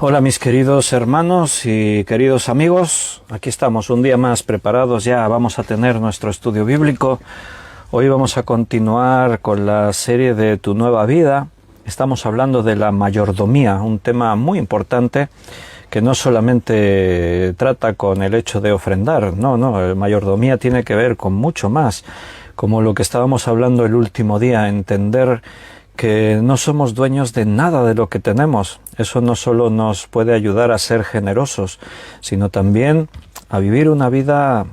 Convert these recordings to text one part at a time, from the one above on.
Hola mis queridos hermanos y queridos amigos, aquí estamos un día más preparados, ya vamos a tener nuestro estudio bíblico. Hoy vamos a continuar con la serie de Tu Nueva Vida. Estamos hablando de la mayordomía, un tema muy importante que no solamente trata con el hecho de ofrendar, no, la mayordomía tiene que ver con mucho más, como lo que estábamos hablando el último día, entender que no somos dueños de nada de lo que tenemos. Eso no solo nos puede ayudar a ser generosos, sino también a vivir una vida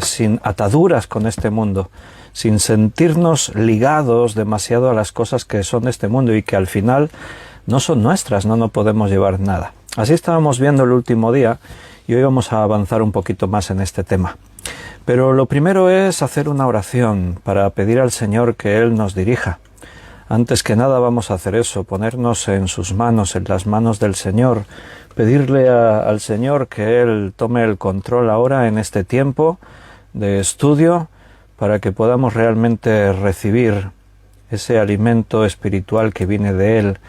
sin ataduras con este mundo, sin sentirnos ligados demasiado a las cosas que son de este mundo y que al final no son nuestras, no podemos llevar nada. Así estábamos viendo el último día y hoy vamos a avanzar un poquito más en este tema. Pero lo primero es hacer una oración para pedir al Señor que Él nos dirija. Antes que nada vamos a hacer eso, ponernos en sus manos, en las manos del Señor, pedirle al Señor que Él tome el control ahora en este tiempo de estudio para que podamos realmente recibir ese alimento espiritual que viene de Él,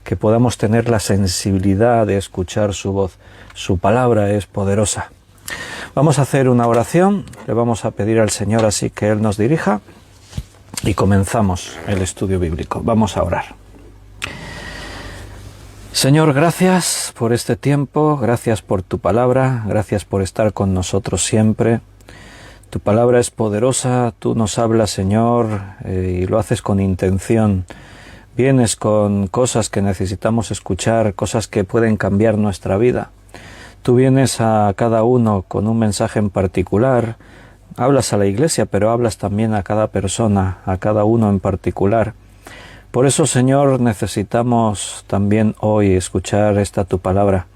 que podamos tener la sensibilidad de escuchar su voz. Su palabra es poderosa. Vamos a hacer una oración, le vamos a pedir al Señor así que Él nos dirija. Y comenzamos el estudio bíblico. Vamos a orar. Señor, gracias por este tiempo, gracias por tu palabra, gracias por estar con nosotros siempre. Tu palabra es poderosa, tú nos hablas, Señor, y lo haces con intención. Vienes con cosas que necesitamos escuchar, cosas que pueden cambiar nuestra vida. Tú vienes a cada uno con un mensaje en particular. Hablas a la iglesia, pero hablas también a cada persona, a cada uno en particular. Por eso, Señor, necesitamos también hoy escuchar tu palabra.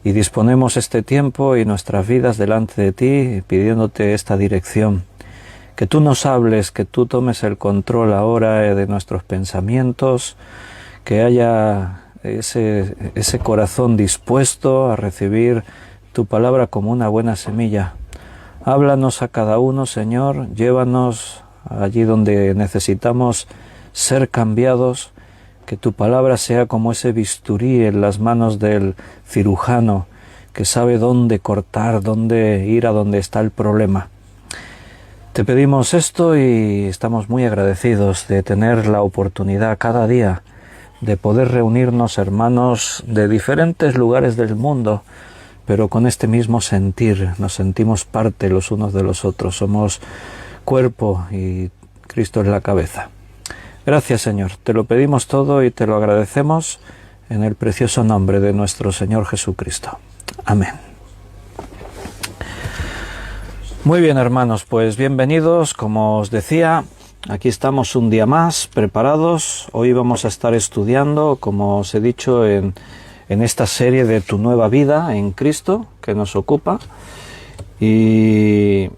Y disponemos este tiempo y nuestras vidas delante de ti, pidiéndote esta dirección. Que tú nos hables, que tú tomes el control ahora de nuestros pensamientos, que haya ese corazón dispuesto a recibir tu palabra como una buena semilla. Háblanos a cada uno, Señor, llévanos allí donde necesitamos ser cambiados, que tu palabra sea como ese bisturí en las manos del cirujano, que sabe dónde cortar, dónde ir a donde está el problema. Te pedimos esto y estamos muy agradecidos de tener la oportunidad cada día de poder reunirnos hermanos de diferentes lugares del mundo, pero con este mismo sentir, nos sentimos parte los unos de los otros, somos cuerpo y Cristo es la cabeza. Gracias, Señor, te lo pedimos todo y te lo agradecemos en el precioso nombre de nuestro Señor Jesucristo. Amén. Muy bien, hermanos, pues bienvenidos, como os decía, aquí estamos un día más preparados. Hoy vamos a estar estudiando, como os he dicho, en esta serie de Tu Nueva Vida en Cristo, que nos ocupa. Y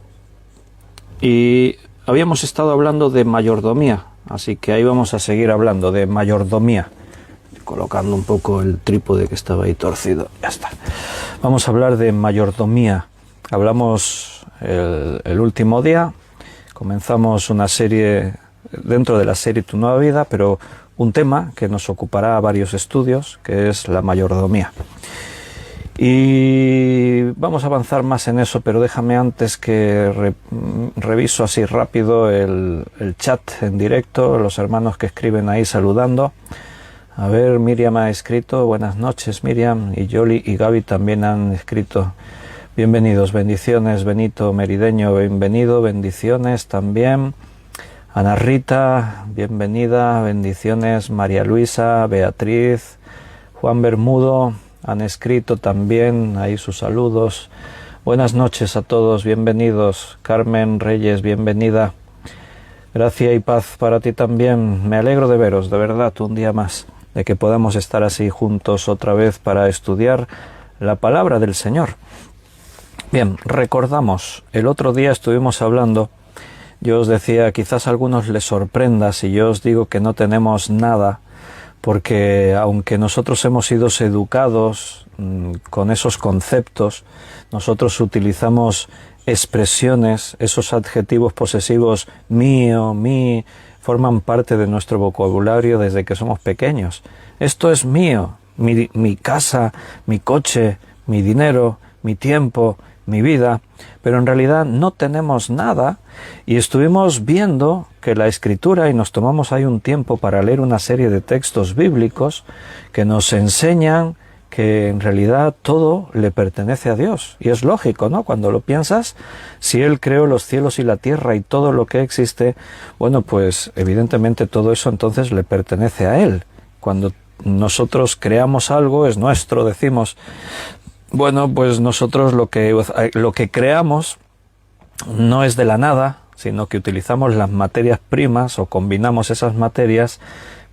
habíamos estado hablando de mayordomía, así que ahí vamos a seguir hablando de mayordomía. Colocando un poco el trípode que estaba ahí torcido, ya está. Vamos a hablar de mayordomía. Hablamos el último día, comenzamos una serie, dentro de la serie Tu Nueva Vida, pero un tema que nos ocupará varios estudios, que es la mayordomía. Y vamos a avanzar más en eso, pero déjame antes que reviso así rápido el chat en directo, los hermanos que escriben ahí saludando. A ver, Miriam ha escrito, buenas noches Miriam, y Yoli y Gaby también han escrito. Bienvenidos, bendiciones, Benito Merideño, bienvenido, bendiciones también. Ana Rita, bienvenida, bendiciones. María Luisa, Beatriz, Juan Bermudo, han escrito también ahí sus saludos. Buenas noches a todos, bienvenidos. Carmen Reyes, bienvenida. Gracia y paz para ti también. Me alegro de veros, de verdad, un día más, de que podamos estar así juntos otra vez para estudiar la palabra del Señor. Bien, recordamos, el otro día estuvimos hablando. Yo os decía, quizás a algunos les sorprenda si yo os digo que no tenemos nada, porque aunque nosotros hemos sido educados con esos conceptos, nosotros utilizamos expresiones, esos adjetivos posesivos mío, mí, forman parte de nuestro vocabulario desde que somos pequeños. Esto es mío, mi casa, mi coche, mi dinero, mi tiempo, mi vida, pero en realidad no tenemos nada. Y estuvimos viendo que la Escritura, y nos tomamos ahí un tiempo para leer una serie de textos bíblicos que nos enseñan que en realidad todo le pertenece a Dios. Y es lógico, ¿no? Cuando lo piensas, si Él creó los cielos y la tierra y todo lo que existe, bueno, pues evidentemente todo eso entonces le pertenece a Él. Cuando nosotros creamos algo, es nuestro, decimos, bueno, pues nosotros lo que creamos no es de la nada, sino que utilizamos las materias primas o combinamos esas materias,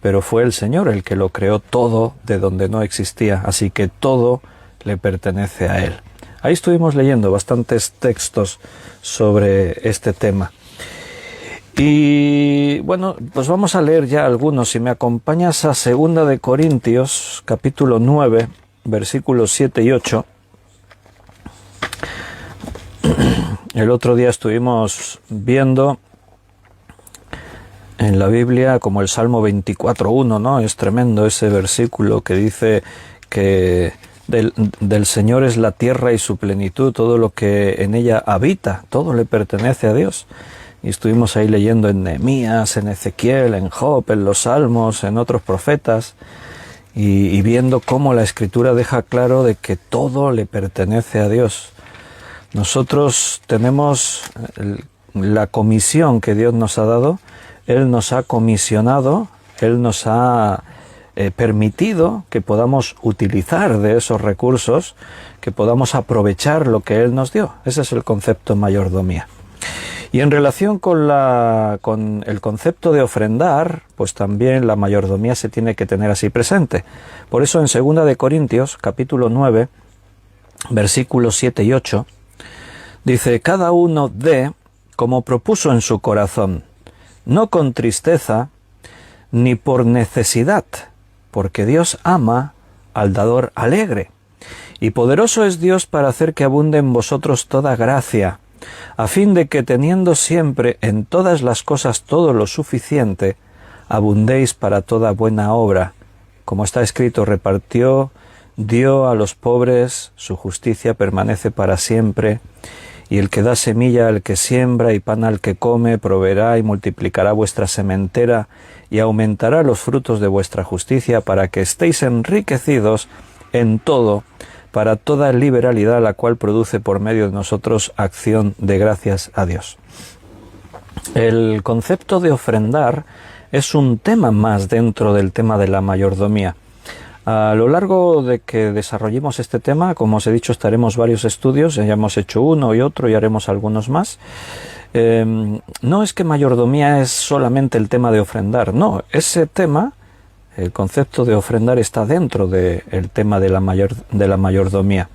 pero fue el Señor el que lo creó todo de donde no existía, así que todo le pertenece a Él. Ahí estuvimos leyendo bastantes textos sobre este tema. Y bueno, pues vamos a leer ya algunos. Si me acompañas a 2 de Corintios, capítulo 9, versículos 7 y 8. El otro día estuvimos viendo en la Biblia como el Salmo 24:1, ¿no? Es tremendo ese versículo que dice que del Señor es la tierra y su plenitud, todo lo que en ella habita, todo le pertenece a Dios. Y estuvimos ahí leyendo en Nehemías, en Ezequiel, en Job, en los Salmos, en otros profetas, y viendo cómo la Escritura deja claro de que todo le pertenece a Dios. Nosotros tenemos la comisión que Dios nos ha dado. Él nos ha comisionado, Él nos ha permitido que podamos utilizar de esos recursos, que podamos aprovechar lo que Él nos dio. Ese es el concepto mayordomía. Y en relación con el concepto de ofrendar, pues también la mayordomía se tiene que tener así presente. Por eso en 2 de Corintios, capítulo 9, versículos 7 y 8, dice, cada uno dé como propuso en su corazón, no con tristeza ni por necesidad, porque Dios ama al dador alegre. Y poderoso es Dios para hacer que abunde en vosotros toda gracia, a fin de que teniendo siempre en todas las cosas todo lo suficiente, abundéis para toda buena obra. Como está escrito, repartió, dio a los pobres, su justicia permanece para siempre. Y el que da semilla al que siembra y pan al que come, proveerá y multiplicará vuestra sementera y aumentará los frutos de vuestra justicia, para que estéis enriquecidos en todo, para toda liberalidad, la cual produce por medio de nosotros acción de gracias a Dios. El concepto de ofrendar es un tema más dentro del tema de la mayordomía. A lo largo de que desarrollemos este tema, como os he dicho, estaremos varios estudios, ya hemos hecho uno y otro y haremos algunos más. No es que mayordomía es solamente el tema de ofrendar, no, ese tema, el concepto de ofrendar está dentro del tema de la mayordomía,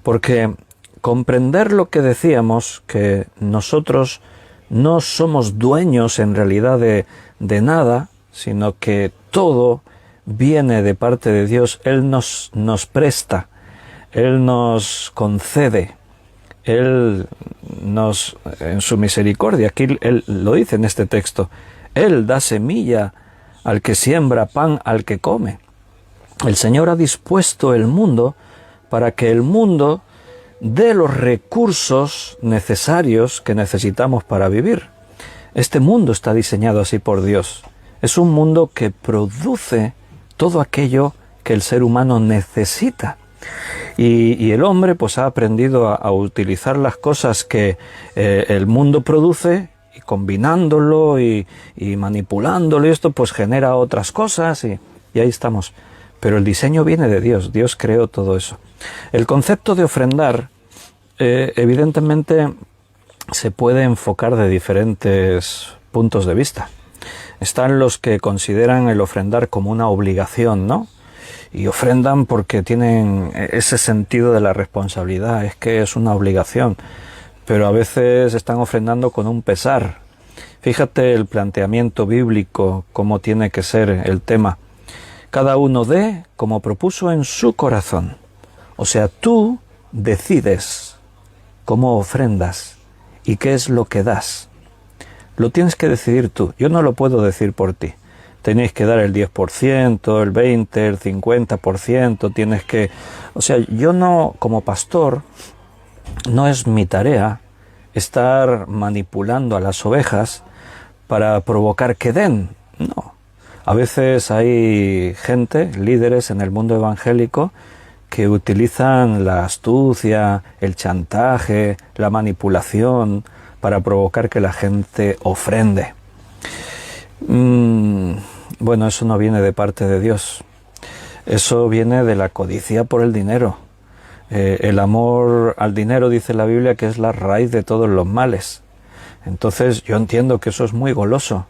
porque comprender lo que decíamos, que nosotros no somos dueños en realidad de nada, sino que todo viene de parte de Dios. Él nos presta, Él nos concede, Él nos, en su misericordia, aquí Él lo dice en este texto, Él da semilla al que siembra, pan al que come. El Señor ha dispuesto el mundo para que el mundo dé los recursos necesarios que necesitamos para vivir. Este mundo está diseñado así por Dios. Es un mundo que produce todo aquello que el ser humano necesita. Y el hombre pues ha aprendido a utilizar las cosas que el mundo produce, y combinándolo y manipulándolo, y esto pues genera otras cosas, y ahí estamos. Pero el diseño viene de Dios, Dios creó todo eso. El concepto de ofrendar, evidentemente, se puede enfocar de diferentes puntos de vista. Están los que consideran el ofrendar como una obligación, ¿no? Y ofrendan porque tienen ese sentido de la responsabilidad, es que es una obligación. Pero a veces están ofrendando con un pesar. Fíjate el planteamiento bíblico, cómo tiene que ser el tema. Cada uno dé como propuso en su corazón. O sea, tú decides cómo ofrendas y qué es lo que das. Lo tienes que decidir tú, yo no lo puedo decir por ti. tenéis que dar el 10%, el 20%, el 50%, tienes que... O sea, yo no, como pastor, no es mi tarea estar manipulando a las ovejas para provocar que den, no. A veces hay gente, líderes en el mundo evangélico, que utilizan la astucia, el chantaje, la manipulación para provocar que la gente ofrende. Bueno, eso no viene de parte de Dios. Eso viene de la codicia por el dinero. El amor al dinero, dice la Biblia, que es la raíz de todos los males. Entonces yo entiendo que eso es muy goloso.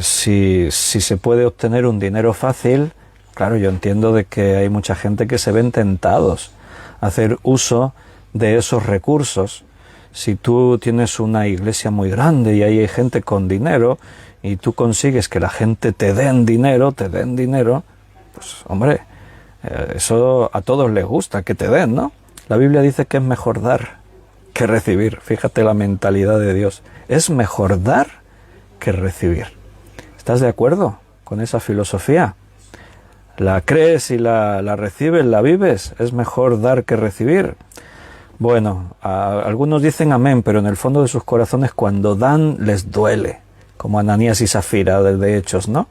Si se puede obtener un dinero fácil, claro, yo entiendo de que hay mucha gente que se ven tentados a hacer uso de esos recursos. Si tú tienes una iglesia muy grande y ahí hay gente con dinero y tú consigues que la gente te den dinero, pues hombre, eso a todos les gusta, que te den, ¿no? La Biblia dice que es mejor dar que recibir. Fíjate la mentalidad de Dios. Es mejor dar que recibir. ¿Estás de acuerdo con esa filosofía? ¿La crees y la recibes, la vives? ¿Es mejor dar que recibir? Bueno, algunos dicen amén, pero en el fondo de sus corazones cuando dan les duele, como Ananías y Zafira de Hechos, ¿no?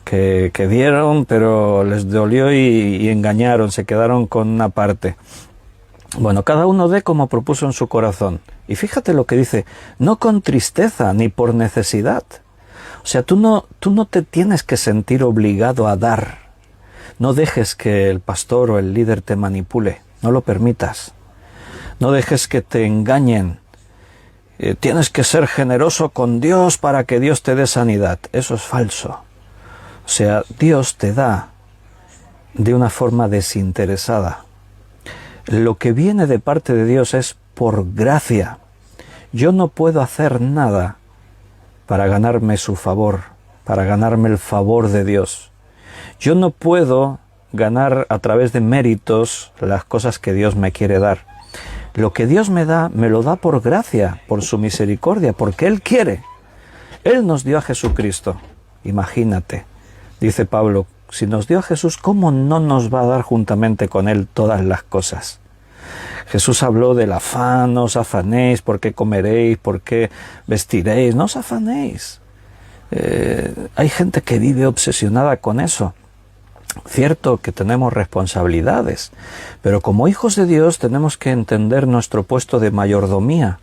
Que dieron, pero les dolió y engañaron, se quedaron con una parte. Bueno, cada uno dé como propuso en su corazón. Y fíjate lo que dice, no con tristeza ni por necesidad. O sea, tú no te tienes que sentir obligado a dar. No dejes que el pastor o el líder te manipule, no lo permitas. No dejes que te engañen. Tienes que ser generoso con Dios para que Dios te dé sanidad. Eso es falso. O sea, Dios te da de una forma desinteresada. Lo que viene de parte de Dios es por gracia. Yo no puedo hacer nada para ganarme su favor, para ganarme el favor de Dios. Yo no puedo ganar a través de méritos las cosas que Dios me quiere dar. Lo que Dios me da, me lo da por gracia, por su misericordia, porque Él quiere. Él nos dio a Jesucristo. Imagínate, dice Pablo, si nos dio a Jesús, ¿cómo no nos va a dar juntamente con Él todas las cosas? Jesús habló del afán, no os afanéis, ¿por qué comeréis? ¿Por qué vestiréis? No os afanéis. Hay gente que vive obsesionada con eso. Cierto que tenemos responsabilidades, pero como hijos de Dios tenemos que entender nuestro puesto de mayordomía.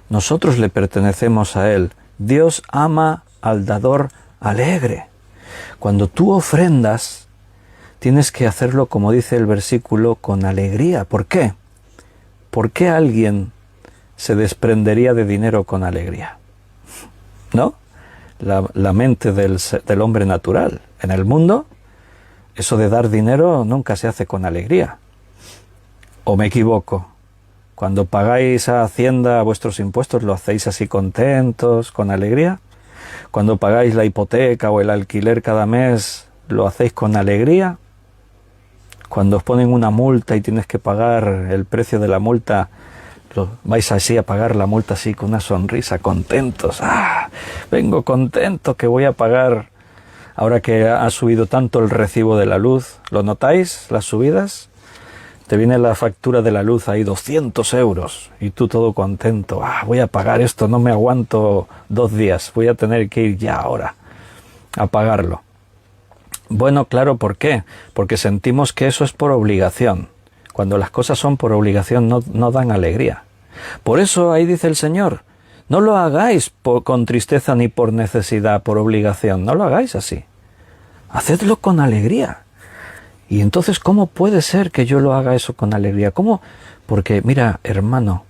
Nosotros le pertenecemos a Él. Dios ama al dador alegre. Cuando tú ofrendas, tienes que hacerlo, como dice el versículo, con alegría. ¿Por qué? ¿Por qué alguien se desprendería de dinero con alegría? ¿No? La mente del hombre natural. En el mundo, eso de dar dinero nunca se hace con alegría. ¿O me equivoco? Cuando pagáis a Hacienda vuestros impuestos, ¿lo hacéis así contentos, con alegría? Cuando pagáis la hipoteca o el alquiler cada mes, ¿lo hacéis con alegría? Cuando os ponen una multa y tienes que pagar el precio de la multa, vais así a pagar la multa así con una sonrisa, contentos. ¡Ah! Vengo contento que voy a pagar. Ahora que ha subido tanto el recibo de la luz, ¿lo notáis, las subidas? Te viene la factura de la luz ahí, 200 euros, y tú todo contento. ¡Ah! Voy a pagar esto, no me aguanto 2 días, voy a tener que ir ya ahora a pagarlo. Bueno, claro, ¿por qué? Porque sentimos que eso es por obligación. Cuando las cosas son por obligación no dan alegría. Por eso ahí dice el Señor, no lo hagáis con tristeza ni por necesidad, por obligación, no lo hagáis así. Hacedlo con alegría. Y entonces, ¿cómo puede ser que yo lo haga eso con alegría? ¿Cómo? Porque, mira, hermano,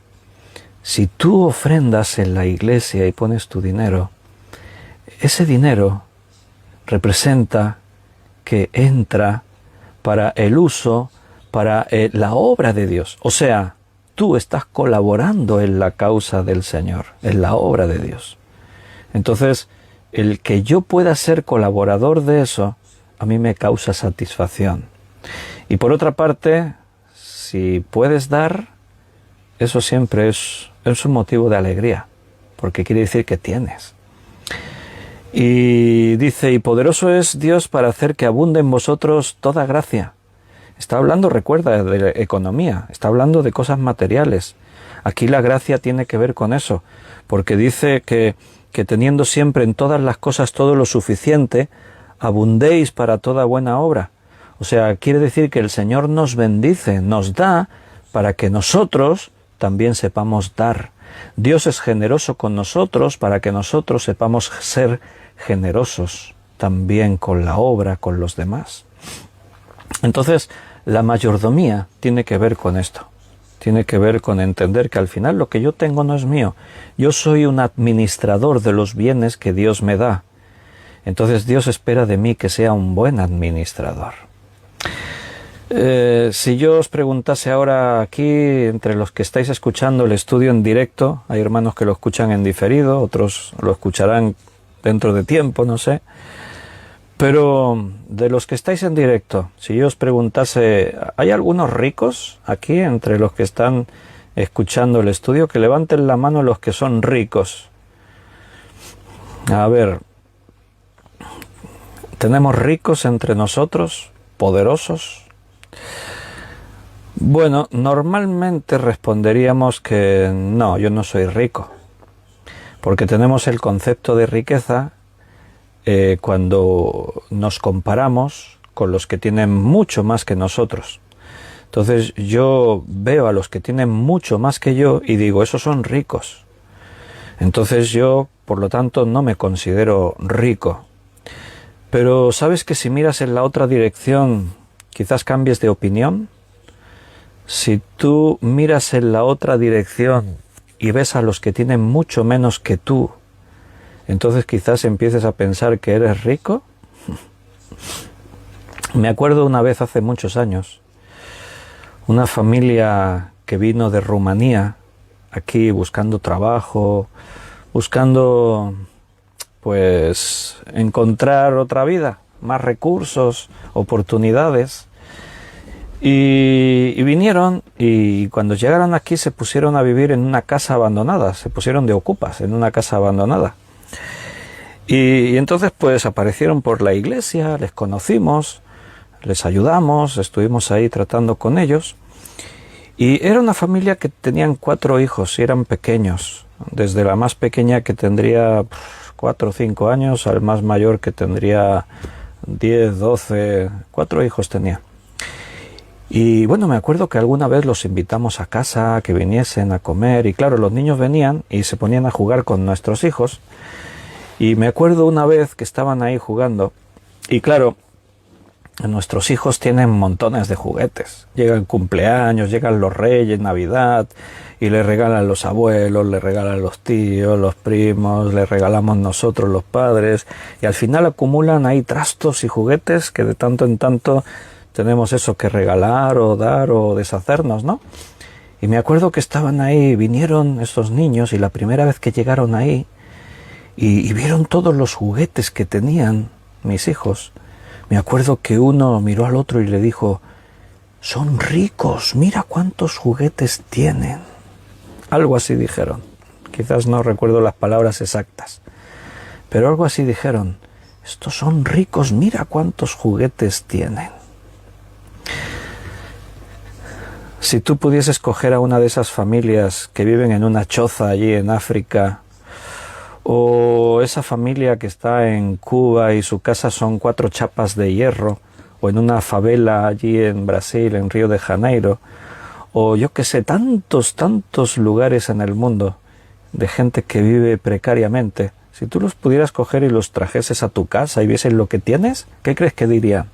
si tú ofrendas en la iglesia y pones tu dinero, ese dinero representa que entra para el uso, para la obra de Dios. O sea, tú estás colaborando en la causa del Señor, en la obra de Dios. Entonces, el que yo pueda ser colaborador de eso, a mí me causa satisfacción. Y por otra parte, si puedes dar, eso siempre es un motivo de alegría, porque quiere decir que tienes. Y dice, y poderoso es Dios para hacer que abunde en vosotros toda gracia. Está hablando, recuerda, de economía, está hablando de cosas materiales. Aquí la gracia tiene que ver con eso, porque dice que teniendo siempre en todas las cosas todo lo suficiente, abundéis para toda buena obra. O sea, quiere decir que el Señor nos bendice, nos da, para que nosotros también sepamos dar. Dios es generoso con nosotros para que nosotros sepamos ser generosos también con la obra, con los demás. Entonces, la mayordomía tiene que ver con esto. Tiene que ver con entender que al final lo que yo tengo no es mío. Yo soy un administrador de los bienes que Dios me da. Entonces Dios espera de mí que sea un buen administrador. Si yo os preguntase ahora aquí, entre los que estáis escuchando el estudio en directo, hay hermanos que lo escuchan en diferido, otros lo escucharán dentro de tiempo, no sé. Pero de los que estáis en directo, si yo os preguntase, ¿hay algunos ricos aquí entre los que están escuchando el estudio? Que levanten la mano los que son ricos. A ver, ¿tenemos ricos entre nosotros? ¿Poderosos? Bueno, normalmente responderíamos que no, yo no soy rico. Porque tenemos el concepto de riqueza cuando nos comparamos con los que tienen mucho más que nosotros. Entonces yo veo a los que tienen mucho más que yo y digo, esos son ricos. Entonces yo, por lo tanto, no me considero rico. Pero ¿sabes que si miras en la otra dirección, quizás cambies de opinión? Si tú miras en la otra dirección y ves a los que tienen mucho menos que tú, entonces quizás empieces a pensar que eres rico. Me acuerdo una vez hace muchos años, una familia que vino de Rumanía, aquí buscando trabajo, buscando pues encontrar otra vida, más recursos, oportunidades. Y vinieron y cuando llegaron aquí se pusieron a vivir en una casa abandonada, se pusieron de ocupas en una casa abandonada. Y entonces pues aparecieron por la iglesia, les conocimos, les ayudamos, estuvimos ahí tratando con ellos. Y era una familia que tenían 4 hijos y eran pequeños, desde la más pequeña que tendría 4 o 5 años al más mayor que tendría 10, 12, 4 hijos tenía. Y bueno, me acuerdo que alguna vez los invitamos a casa, que viniesen a comer, y claro, los niños venían y se ponían a jugar con nuestros hijos. Y me acuerdo una vez que estaban ahí jugando, y claro, nuestros hijos tienen montones de juguetes. Llegan cumpleaños, llegan los reyes, Navidad, y le regalan los abuelos, le regalan los tíos, los primos, le regalamos nosotros los padres, y al final acumulan ahí trastos y juguetes que de tanto en tanto tenemos eso que regalar o dar o deshacernos, ¿no? Y me acuerdo que estaban ahí, vinieron estos niños, y la primera vez que llegaron ahí, y vieron todos los juguetes que tenían mis hijos, me acuerdo que uno miró al otro y le dijo, son ricos, mira cuántos juguetes tienen. Algo así dijeron. Quizás no recuerdo las palabras exactas, pero algo así dijeron, estos son ricos, mira cuántos juguetes tienen. Si tú pudieses coger a una de esas familias que viven en una choza allí en África, o esa familia que está en Cuba y su casa son 4 chapas de hierro, o en una favela allí en Brasil, en Río de Janeiro, o yo que sé, tantos lugares en el mundo de gente que vive precariamente, si tú los pudieras coger y los trajeses a tu casa y viesen lo que tienes, ¿qué crees que dirían?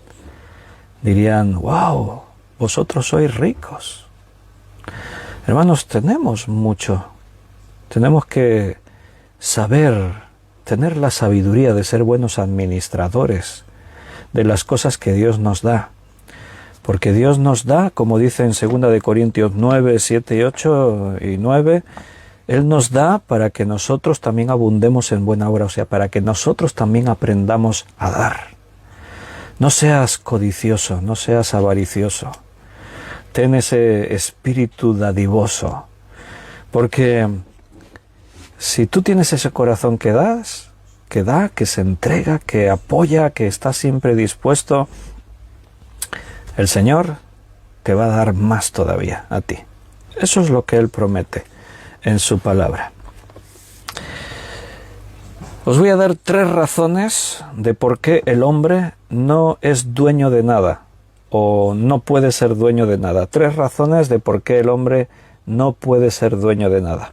Dirían, wow, vosotros sois ricos. Hermanos, tenemos mucho. Tenemos que saber, tener la sabiduría de ser buenos administradores de las cosas que Dios nos da. Porque Dios nos da, como dice en 2 Corintios 9, 7 y 8 y 9, Él nos da para que nosotros también abundemos en buena obra, o sea, para que nosotros también aprendamos a dar. No seas codicioso, no seas avaricioso. Ten ese espíritu dadivoso, porque si tú tienes ese corazón que que da, que se entrega, que apoya, que está siempre dispuesto, el Señor te va a dar más todavía a ti. Eso es lo que Él promete en su palabra. Os voy a dar 3 razones de por qué el hombre no es dueño de nada o no puede ser dueño de nada. 3 razones de por qué el hombre no puede ser dueño de nada.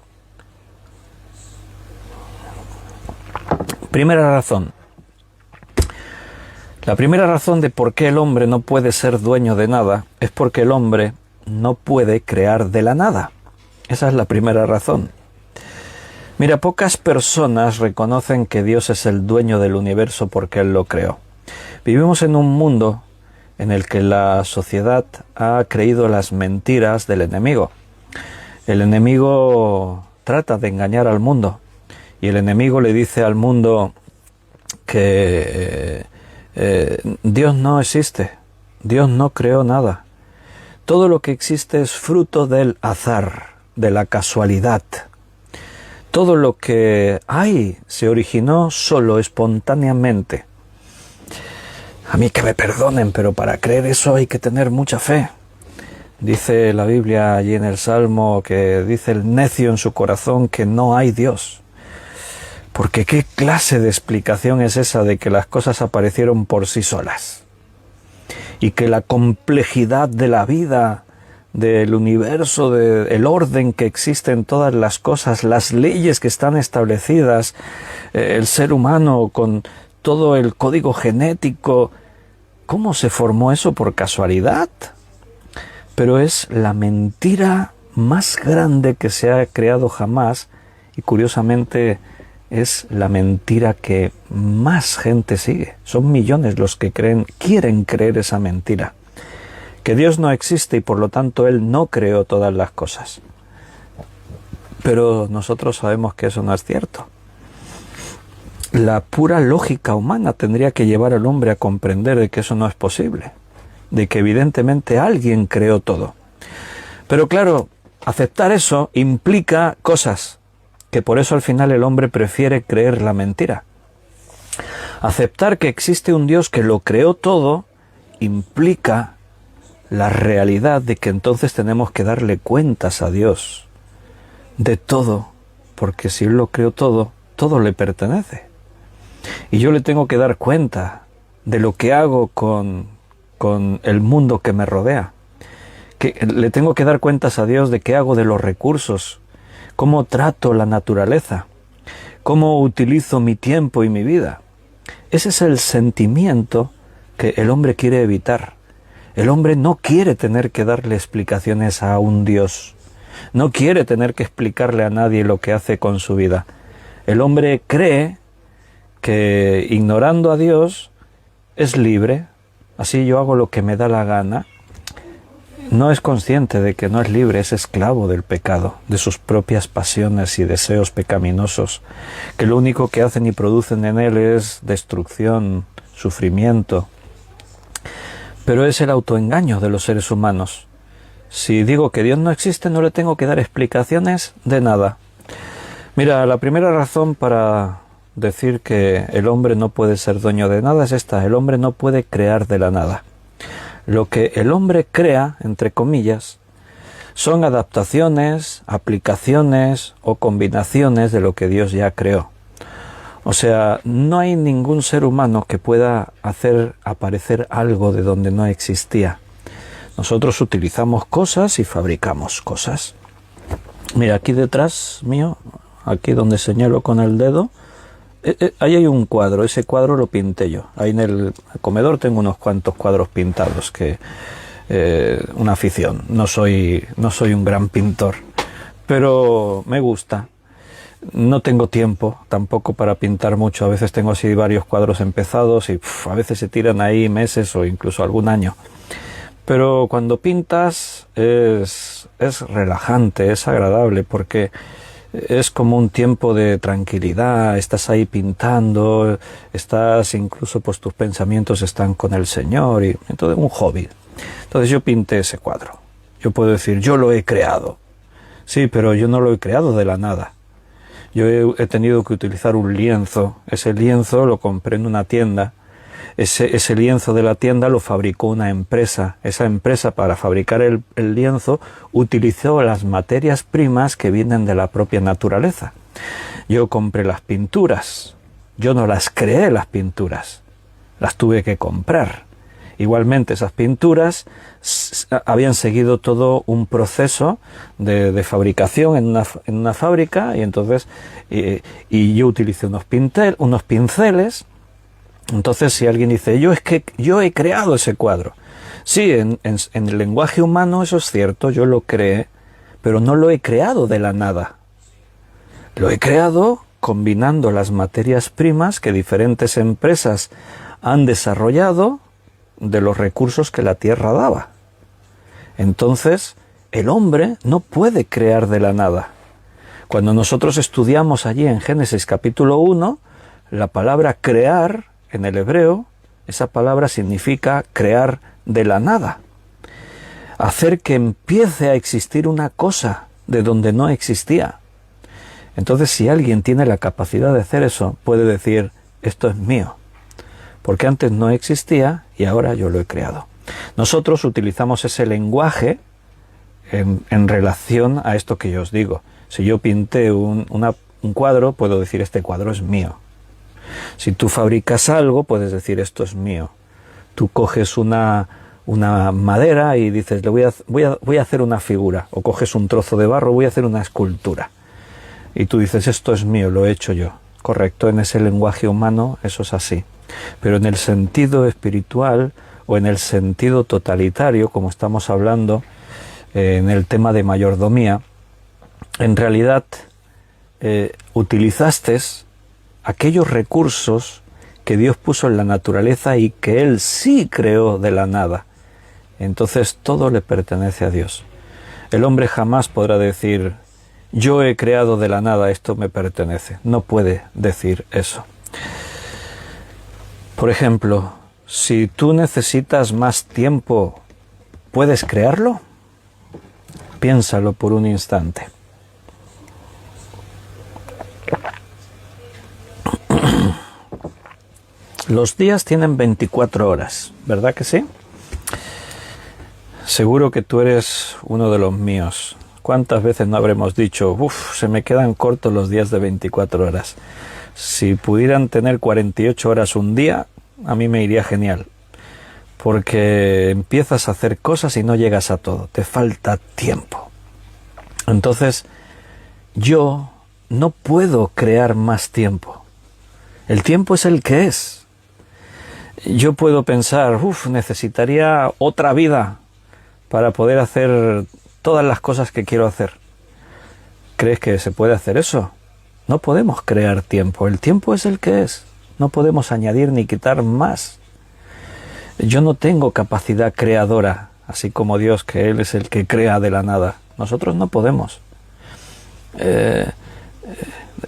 Primera razón. La primera razón de por qué el hombre no puede ser dueño de nada es porque el hombre no puede crear de la nada. Esa es la primera razón. Mira, pocas personas reconocen que Dios es el dueño del universo porque Él lo creó. Vivimos en un mundo en el que la sociedad ha creído las mentiras del enemigo. El enemigo trata de engañar al mundo y el enemigo le dice al mundo que Dios no existe, Dios no creó nada. Todo lo que existe es fruto del azar, de la casualidad. Todo lo que hay se originó solo, espontáneamente. A mí que me perdonen, pero para creer eso hay que tener mucha fe. Dice la Biblia allí en el Salmo que dice el necio en su corazón que no hay Dios. Porque ¿qué clase de explicación es esa de que las cosas aparecieron por sí solas? Y que la complejidad de la vida, del universo, del orden que existe en todas las cosas, las leyes que están establecidas, el ser humano con todo el código genético, ¿cómo se formó eso por casualidad? Pero es la mentira más grande que se ha creado jamás y curiosamente es la mentira que más gente sigue. Son millones los que quieren creer esa mentira. Que Dios no existe y por lo tanto Él no creó todas las cosas. Pero nosotros sabemos que eso no es cierto. La pura lógica humana tendría que llevar al hombre a comprender de que eso no es posible, de que evidentemente alguien creó todo. Pero claro, aceptar eso implica cosas, que por eso al final el hombre prefiere creer la mentira. Aceptar que existe un Dios que lo creó todo implica la realidad de que entonces tenemos que darle cuentas a Dios de todo, porque si Él lo creó todo, todo le pertenece. Y yo le tengo que dar cuenta de lo que hago con el mundo que me rodea. Que le tengo que dar cuentas a Dios de qué hago de los recursos, cómo trato la naturaleza, cómo utilizo mi tiempo y mi vida. Ese es el sentimiento que el hombre quiere evitar. El hombre no quiere tener que darle explicaciones a un Dios. No quiere tener que explicarle a nadie lo que hace con su vida. El hombre cree que ignorando a Dios es libre. Así yo hago lo que me da la gana. No es consciente de que no es libre, es esclavo del pecado, de sus propias pasiones y deseos pecaminosos, que lo único que hacen y producen en él es destrucción, sufrimiento. Pero es el autoengaño de los seres humanos. Si digo que Dios no existe, no le tengo que dar explicaciones de nada. Mira, la primera razón para decir que el hombre no puede ser dueño de nada es esta: el hombre no puede crear de la nada. Lo que el hombre crea, entre comillas, son adaptaciones, aplicaciones o combinaciones de lo que Dios ya creó. O sea, no hay ningún ser humano que pueda hacer aparecer algo de donde no existía. Nosotros utilizamos cosas y fabricamos cosas. Mira, aquí detrás mío, aquí donde señalo con el dedo, ahí hay un cuadro. Ese cuadro lo pinté yo. Ahí en el comedor tengo unos cuantos cuadros pintados, que una afición. No soy un gran pintor, pero me gusta. No tengo tiempo tampoco para pintar mucho. A veces tengo así varios cuadros empezados y a veces se tiran ahí meses o incluso algún año. Pero cuando pintas es relajante, es agradable, porque es como un tiempo de tranquilidad. Estás ahí pintando, estás incluso, pues tus pensamientos están con el Señor, y entonces un hobby. Entonces yo pinté ese cuadro. Yo puedo decir, yo lo he creado. Sí, pero yo no lo he creado de la nada. Yo he tenido que utilizar un lienzo. Ese lienzo lo compré en una tienda. Ese lienzo de la tienda lo fabricó una empresa. Esa empresa, para fabricar el lienzo, utilizó las materias primas que vienen de la propia naturaleza. Yo compré las pinturas. Yo no las creé, las pinturas. Las tuve que comprar. Igualmente, esas pinturas habían seguido todo un proceso de fabricación en una fábrica, y entonces y yo utilicé unos pinceles. Entonces, si alguien dice, yo he creado ese cuadro. Sí, en el lenguaje humano eso es cierto, yo lo creé, pero no lo he creado de la nada. Lo he creado combinando las materias primas que diferentes empresas han desarrollado de los recursos que la tierra daba. Entonces, el hombre no puede crear de la nada. Cuando nosotros estudiamos allí en Génesis capítulo 1, la palabra crear, en el hebreo, esa palabra significa crear de la nada. Hacer que empiece a existir una cosa de donde no existía. Entonces, si alguien tiene la capacidad de hacer eso, puede decir, esto es mío. Porque antes no existía y ahora yo lo he creado. Nosotros utilizamos ese lenguaje en relación a esto que yo os digo. Si yo pinté un cuadro, puedo decir, este cuadro es mío. Si tú fabricas algo, puedes decir, esto es mío. Tú coges una madera y dices, voy a hacer una figura. O coges un trozo de barro, voy a hacer una escultura. Y tú dices, esto es mío, lo he hecho yo. Correcto, en ese lenguaje humano eso es así. Pero en el sentido espiritual o en el sentido totalitario, como estamos hablando en el tema de mayordomía, en realidad utilizaste aquellos recursos que Dios puso en la naturaleza y que Él sí creó de la nada. Entonces todo le pertenece a Dios. El hombre jamás podrá decir, yo he creado de la nada, esto me pertenece. No puede decir eso. Por ejemplo, si tú necesitas más tiempo, ¿puedes crearlo? Piénsalo por un instante. Los días tienen 24 horas, ¿verdad que sí? Seguro que tú eres uno de los míos. ¿Cuántas veces no habremos dicho, se me quedan cortos los días de 24 horas? Si pudieran tener 48 horas un día, a mí me iría genial. Porque empiezas a hacer cosas y no llegas a todo. Te falta tiempo. Entonces, yo no puedo crear más tiempo. El tiempo es el que es. Yo puedo pensar, necesitaría otra vida para poder hacer todas las cosas que quiero hacer. ¿Crees que se puede hacer eso? No podemos crear tiempo. El tiempo es el que es. No podemos añadir ni quitar más. Yo no tengo capacidad creadora, así como Dios, que Él es el que crea de la nada. Nosotros no podemos.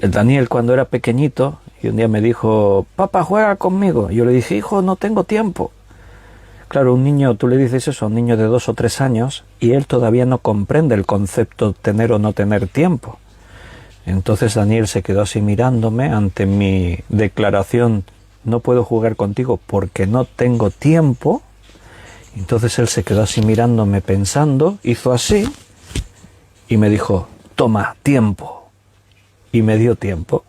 Daniel, cuando era pequeñito, y un día me dijo, papá, juega conmigo. Y yo le dije, hijo, no tengo tiempo. Claro, un niño, tú le dices eso a un niño de 2 o 3 años y él todavía no comprende el concepto de tener o no tener tiempo. Entonces Daniel se quedó así mirándome ante mi declaración, no puedo jugar contigo porque no tengo tiempo. Entonces él se quedó así mirándome pensando, hizo así y me dijo, toma, tiempo. Y me dio tiempo.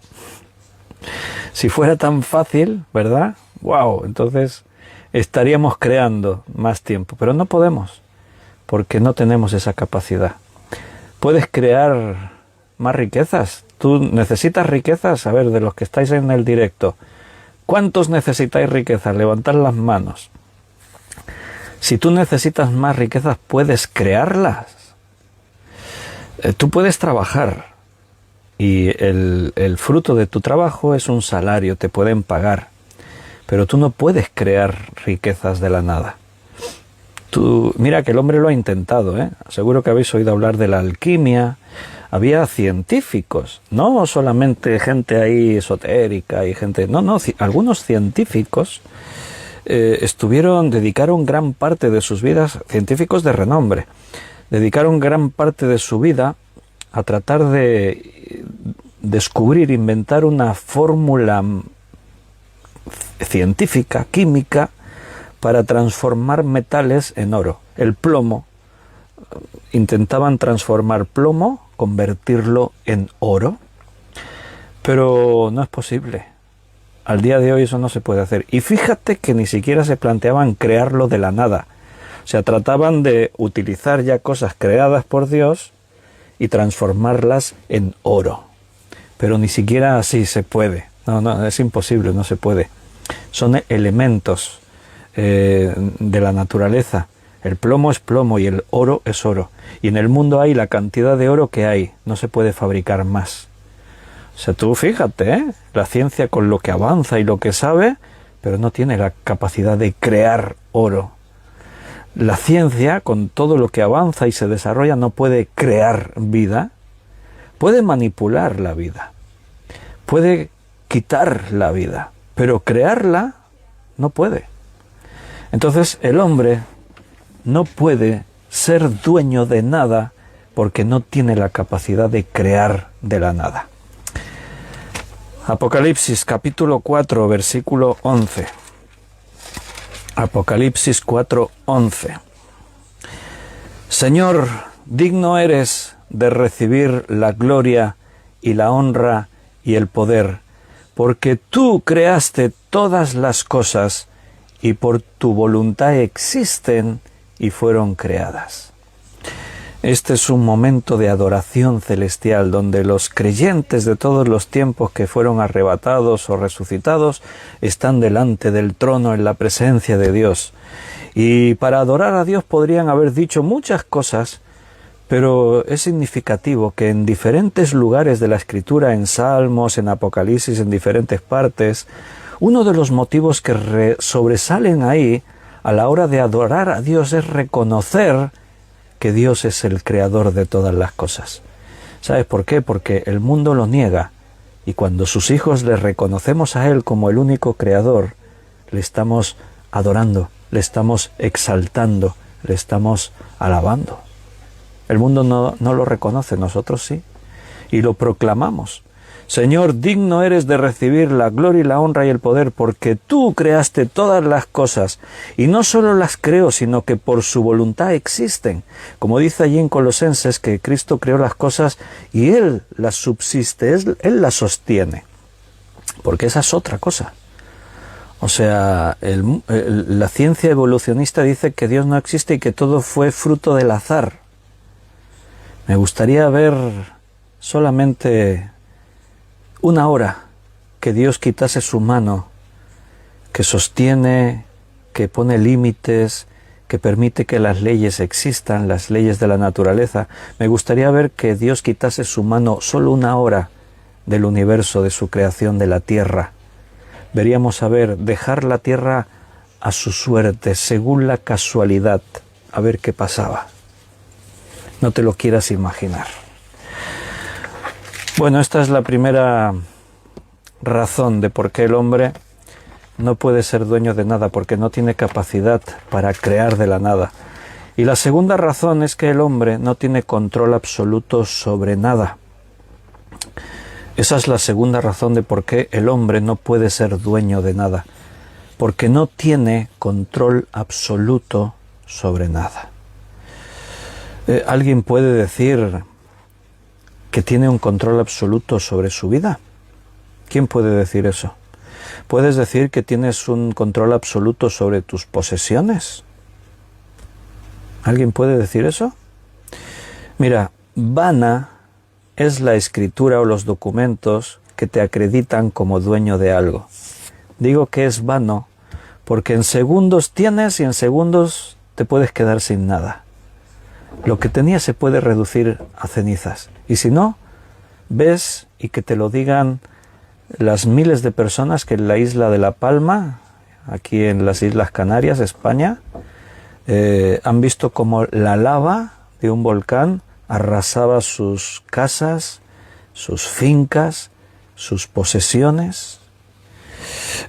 Si fuera tan fácil, ¿verdad? ¡Wow! Entonces estaríamos creando más tiempo, pero no podemos, porque no tenemos esa capacidad. Puedes crear más riquezas. Tú necesitas riquezas. A ver, de los que estáis en el directo, ¿cuántos necesitáis riquezas? Levantad las manos. Si tú necesitas más riquezas, puedes crearlas. Tú puedes trabajar y el fruto de tu trabajo es un salario, te pueden pagar. Pero tú no puedes crear riquezas de la nada. Mira que el hombre lo ha intentado, ¿eh? Seguro que habéis oído hablar de la alquimia. Había científicos, no solamente gente ahí esotérica y gente... No, algunos científicos dedicaron gran parte de sus vidas, científicos de renombre, dedicaron gran parte de su vida a tratar de descubrir, inventar una fórmula científica, química, para transformar metales en oro. El plomo, intentaban transformar plomo, convertirlo en oro, pero no es posible. Al día de hoy eso no se puede hacer. Y fíjate que ni siquiera se planteaban crearlo de la nada. O sea, trataban de utilizar ya cosas creadas por Dios y transformarlas en oro. Pero ni siquiera así se puede. No, es imposible, no se puede. Son elementos de la naturaleza. El plomo es plomo y el oro es oro. Y en el mundo hay la cantidad de oro que hay. No se puede fabricar más. O sea, tú fíjate, la ciencia con lo que avanza y lo que sabe, pero no tiene la capacidad de crear oro. La ciencia, con todo lo que avanza y se desarrolla, no puede crear vida. Puede manipular la vida. Puede quitar la vida. Pero crearla no puede. Entonces el hombre no puede ser dueño de nada porque no tiene la capacidad de crear de la nada. Apocalipsis capítulo 4, versículo 11. Apocalipsis 4, 11. Señor, digno eres de recibir la gloria y la honra y el poder, porque tú creaste todas las cosas y por tu voluntad existen y fueron creadas. Este es un momento de adoración celestial donde los creyentes de todos los tiempos que fueron arrebatados o resucitados están delante del trono en la presencia de Dios. Y para adorar a Dios podrían haber dicho muchas cosas, pero es significativo que en diferentes lugares de la Escritura, en Salmos, en Apocalipsis, en diferentes partes, uno de los motivos que sobresalen ahí a la hora de adorar a Dios es reconocer que Dios es el creador de todas las cosas. ¿Sabes por qué? Porque el mundo lo niega y cuando sus hijos le reconocemos a Él como el único creador, le estamos adorando, le estamos exaltando, le estamos alabando. El mundo no lo reconoce, nosotros sí, y lo proclamamos. Señor, digno eres de recibir la gloria y la honra y el poder, porque tú creaste todas las cosas, y no solo las creó, sino que por su voluntad existen. Como dice allí en Colosenses, que Cristo creó las cosas y Él las subsiste, Él las sostiene. Porque esa es otra cosa. O sea, la ciencia evolucionista dice que Dios no existe y que todo fue fruto del azar. Me gustaría ver solamente una hora que Dios quitase su mano, que sostiene, que pone límites, que permite que las leyes existan, las leyes de la naturaleza. Me gustaría ver que Dios quitase su mano solo una hora del universo, de su creación, de la tierra. Veríamos a ver, dejar la tierra a su suerte, según la casualidad, a ver qué pasaba. No te lo quieras imaginar. Bueno, esta es la primera razón de por qué el hombre no puede ser dueño de nada, porque no tiene capacidad para crear de la nada. Y la segunda razón es que el hombre no tiene control absoluto sobre nada. Esa es la segunda razón de por qué el hombre no puede ser dueño de nada, porque no tiene control absoluto sobre nada. ¿Alguien puede decir que tiene un control absoluto sobre su vida? ¿Quién puede decir eso? ¿Puedes decir que tienes un control absoluto sobre tus posesiones? ¿Alguien puede decir eso? Mira, vana es la escritura o los documentos que te acreditan como dueño de algo. Digo que es vano porque en segundos tienes y en segundos te puedes quedar sin nada. Lo que tenías se puede reducir a cenizas. Y si no, ves y que te lo digan las miles de personas que en la isla de La Palma, aquí en las Islas Canarias, España, han visto como la lava de un volcán arrasaba sus casas, sus fincas, sus posesiones.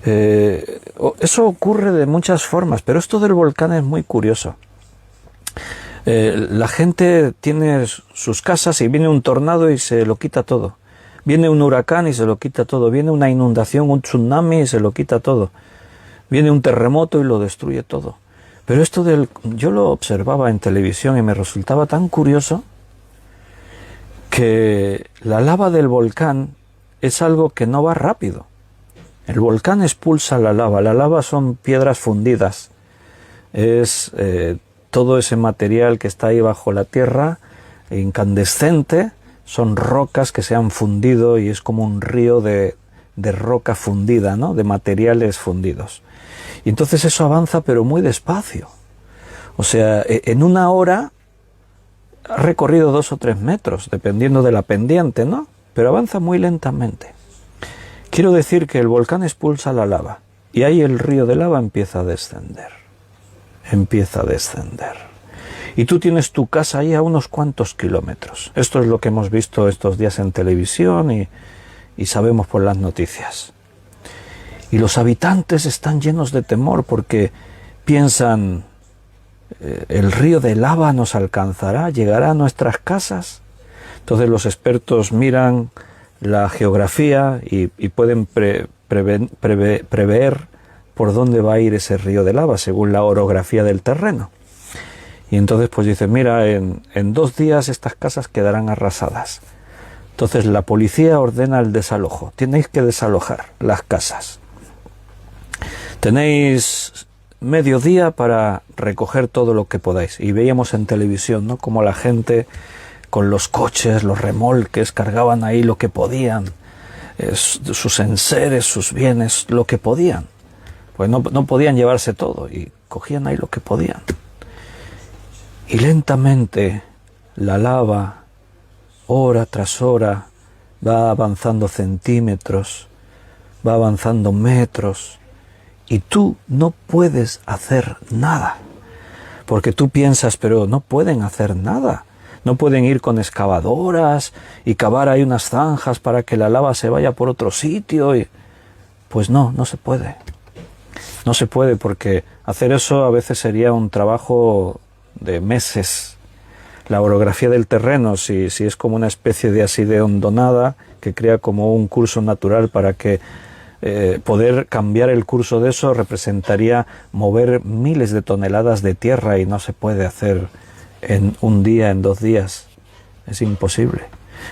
Eso ocurre de muchas formas, pero esto del volcán es muy curioso. La gente tiene sus casas y viene un tornado y se lo quita todo. Viene un huracán y se lo quita todo. Viene una inundación, un tsunami y se lo quita todo. Viene un terremoto y lo destruye todo. Pero yo lo observaba en televisión y me resultaba tan curioso que la lava del volcán es algo que no va rápido. El volcán expulsa la lava son piedras fundidas, es todo ese material que está ahí bajo la tierra, incandescente, son rocas que se han fundido y es como un río de roca fundida, ¿no? De materiales fundidos. Y entonces eso avanza pero muy despacio. O sea, en una hora ha recorrido 2 o 3 metros, dependiendo de la pendiente, ¿no? Pero avanza muy lentamente. Quiero decir que el volcán expulsa la lava y ahí el río de lava empieza a descender. Empieza a descender. Y tú tienes tu casa ahí a unos cuantos kilómetros. Esto es lo que hemos visto estos días en televisión y sabemos por las noticias. Y los habitantes están llenos de temor porque piensan, ¿el río de lava nos alcanzará? ¿Llegará a nuestras casas? Entonces los expertos miran la geografía y pueden prever por dónde va a ir ese río de lava según la orografía del terreno. Y entonces pues dicen, mira, en 2 días estas casas quedarán arrasadas. Entonces la policía ordena el desalojo. Tenéis que desalojar las casas. Tenéis medio día para recoger todo lo que podáis. Y veíamos en televisión, ¿no?, como la gente con los coches, los remolques, cargaban ahí lo que podían, sus enseres, sus bienes, lo que podían. Pues no podían llevarse todo y cogían ahí lo que podían. Y lentamente la lava, hora tras hora, va avanzando centímetros, va avanzando metros, y tú no puedes hacer nada. Porque tú piensas, pero no pueden hacer nada. No pueden ir con excavadoras y cavar ahí unas zanjas para que la lava se vaya por otro sitio. Pues no se puede. No se puede porque hacer eso a veces sería un trabajo de meses. La orografía del terreno, si es como una especie de así de hondonada que crea como un curso natural para que poder cambiar el curso de eso representaría mover miles de toneladas de tierra y no se puede hacer en un día, en 2 días. Es imposible.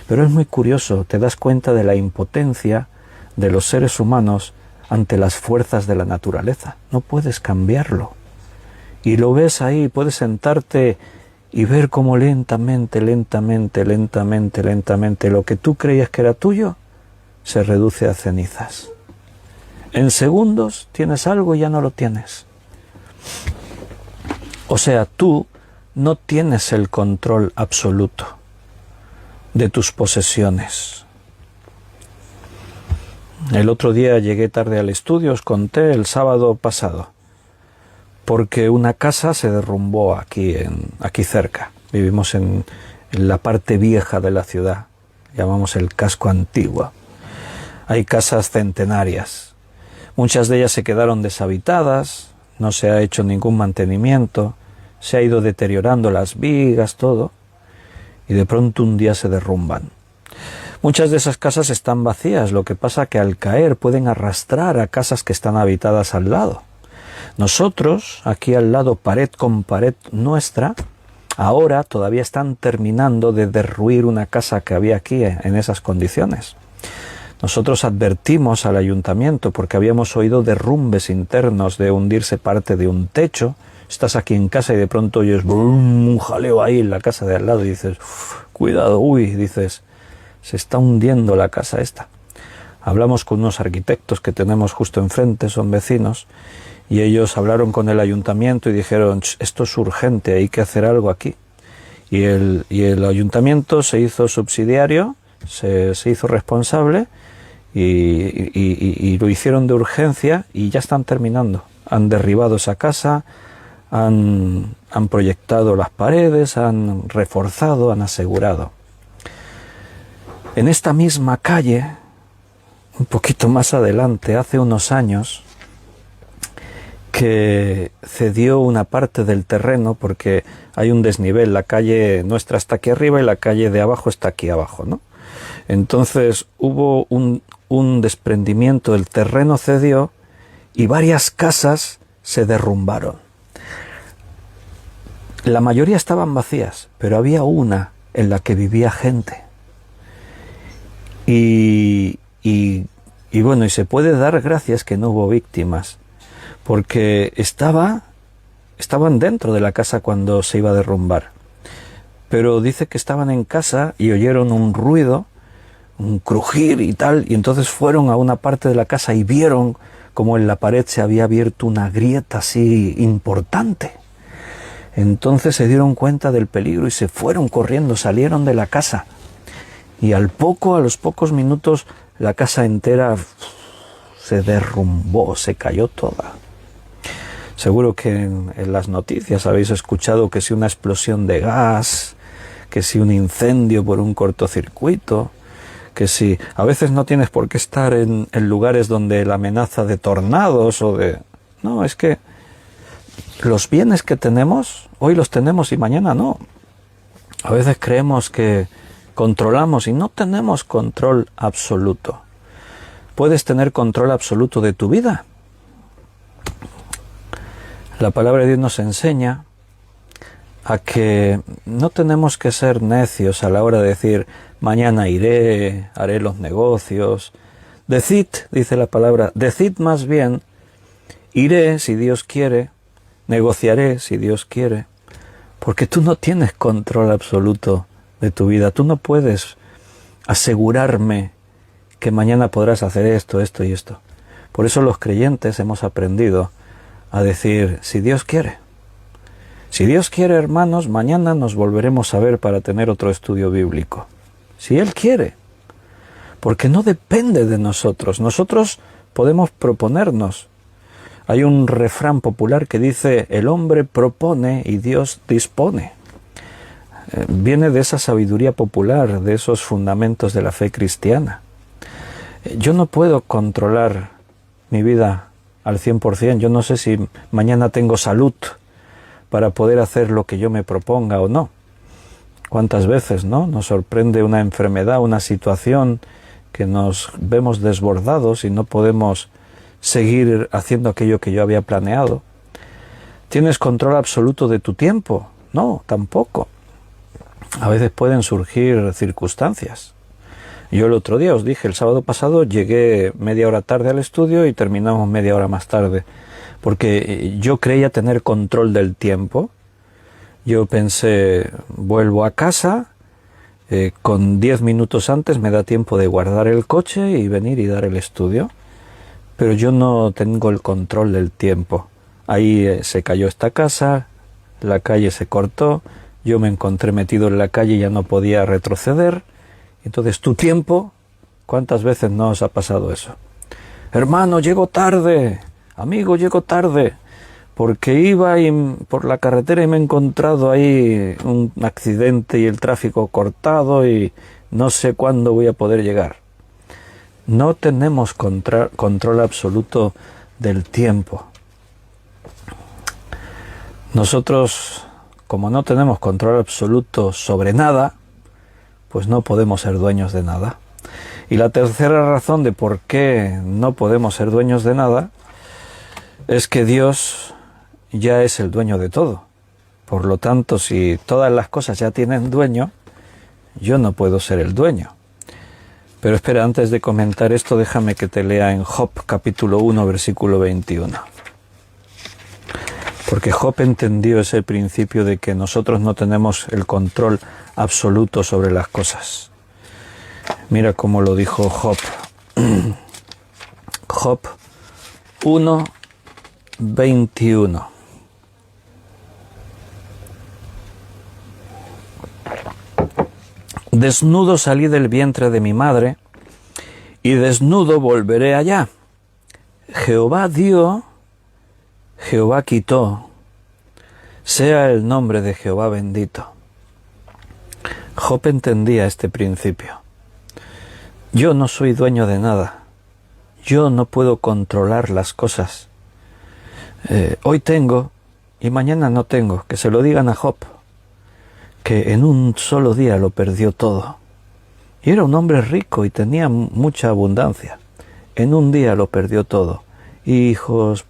Pero es muy curioso, te das cuenta de la impotencia de los seres humanos ante las fuerzas de la naturaleza. No puedes cambiarlo. Y lo ves ahí, puedes sentarte y ver cómo lentamente lo que tú creías que era tuyo se reduce a cenizas. En segundos tienes algo y ya no lo tienes. O sea, tú no tienes el control absoluto de tus posesiones. El otro día llegué tarde al estudio, os conté el sábado pasado, porque una casa se derrumbó aquí cerca. Vivimos en la parte vieja de la ciudad, llamamos el casco antiguo. Hay casas centenarias. Muchas de ellas se quedaron deshabitadas, no se ha hecho ningún mantenimiento, se ha ido deteriorando las vigas, todo, y de pronto un día se derrumban. Muchas de esas casas están vacías, lo que pasa que al caer pueden arrastrar a casas que están habitadas al lado. Nosotros, aquí al lado, pared con pared nuestra, ahora todavía están terminando de derruir una casa que había aquí en esas condiciones. Nosotros advertimos al ayuntamiento porque habíamos oído derrumbes internos de hundirse parte de un techo. Estás aquí en casa y de pronto oyes un jaleo ahí en la casa de al lado y dices, cuidado, dices, se está hundiendo la casa esta. Hablamos con unos arquitectos que tenemos justo enfrente, son vecinos, y ellos hablaron con el ayuntamiento y dijeron, esto es urgente, hay que hacer algo aquí. Y el ayuntamiento se hizo subsidiario, se hizo responsable y lo hicieron de urgencia y ya están terminando. Han derribado esa casa, han proyectado las paredes, han reforzado, han asegurado. En esta misma calle, un poquito más adelante, hace unos años, que cedió una parte del terreno porque hay un desnivel, la calle nuestra está aquí arriba y la calle de abajo está aquí abajo, ¿no? Entonces hubo un desprendimiento, el terreno cedió y varias casas se derrumbaron. La mayoría estaban vacías, pero había una en la que vivía gente. Y bueno, y se puede dar gracias que no hubo víctimas, porque estaban dentro de la casa cuando se iba a derrumbar. Pero dice que estaban en casa y oyeron un ruido, un crujir y tal, y entonces fueron a una parte de la casa y vieron como en la pared se había abierto una grieta así importante. Entonces se dieron cuenta del peligro y se fueron corriendo, salieron de la casa. Y a los pocos minutos, la casa entera se derrumbó, se cayó toda. Seguro que en las noticias habéis escuchado que si una explosión de gas, que si un incendio por un cortocircuito, que si a veces no tienes por qué estar en lugares donde la amenaza de tornados o de... No, es que los bienes que tenemos, hoy los tenemos y mañana no. A veces creemos que controlamos y no tenemos control absoluto. Puedes tener control absoluto de tu vida. La palabra de Dios nos enseña a que no tenemos que ser necios a la hora de decir mañana iré, haré los negocios. Decid, dice la palabra, decid más bien, iré si Dios quiere, negociaré si Dios quiere, porque tú no tienes control absoluto de tu vida. Tú no puedes asegurarme que mañana podrás hacer esto, esto y esto. Por eso los creyentes hemos aprendido a decir, si Dios quiere. Si Dios quiere, hermanos, mañana nos volveremos a ver para tener otro estudio bíblico. Si Él quiere. Porque no depende de nosotros. Nosotros podemos proponernos. Hay un refrán popular que dice, el hombre propone y Dios dispone. Viene de esa sabiduría popular, de esos fundamentos de la fe cristiana. Yo no puedo controlar mi vida al 100%. Yo no sé si mañana tengo salud para poder hacer lo que yo me proponga o no. ¿Cuántas veces, no? Nos sorprende una enfermedad, una situación que nos vemos desbordados y no podemos seguir haciendo aquello que yo había planeado. ¿Tienes control absoluto de tu tiempo? No, tampoco. A veces pueden surgir circunstancias. Yo el otro día os dije, el sábado pasado llegué media hora tarde al estudio y terminamos media hora más tarde, porque yo creía tener control del tiempo. Yo pensé, vuelvo a casa, con 10 minutos antes me da tiempo de guardar el coche y venir y dar el estudio, pero yo no tengo el control del tiempo. Ahí se cayó esta casa, la calle se cortó, yo me encontré metido en la calle y ya no podía retroceder. Entonces tu tiempo, ¿cuántas veces no os ha pasado eso? Hermano, llego tarde, amigo, llego tarde, porque iba por la carretera y me he encontrado ahí un accidente y el tráfico cortado y no sé cuándo voy a poder llegar. No tenemos control absoluto del tiempo. Nosotros, como no tenemos control absoluto sobre nada, pues no podemos ser dueños de nada. Y la tercera razón de por qué no podemos ser dueños de nada es que Dios ya es el dueño de todo. Por lo tanto, si todas las cosas ya tienen dueño, yo no puedo ser el dueño. Pero espera, antes de comentar esto, déjame que te lea en Job capítulo 1, versículo 21. Porque Job entendió ese principio de que nosotros no tenemos el control absoluto sobre las cosas. Mira cómo lo dijo Job. Job 1, 21. Desnudo salí del vientre de mi madre, y desnudo volveré allá. Jehová dio, Jehová quitó, sea el nombre de Jehová bendito. Job entendía este principio. Yo no soy dueño de nada. Yo no puedo controlar las cosas. Hoy tengo y mañana no tengo. Que se lo digan a Job, que en un solo día lo perdió todo. Y era un hombre rico y tenía mucha abundancia. En un día lo perdió todo. Hijos,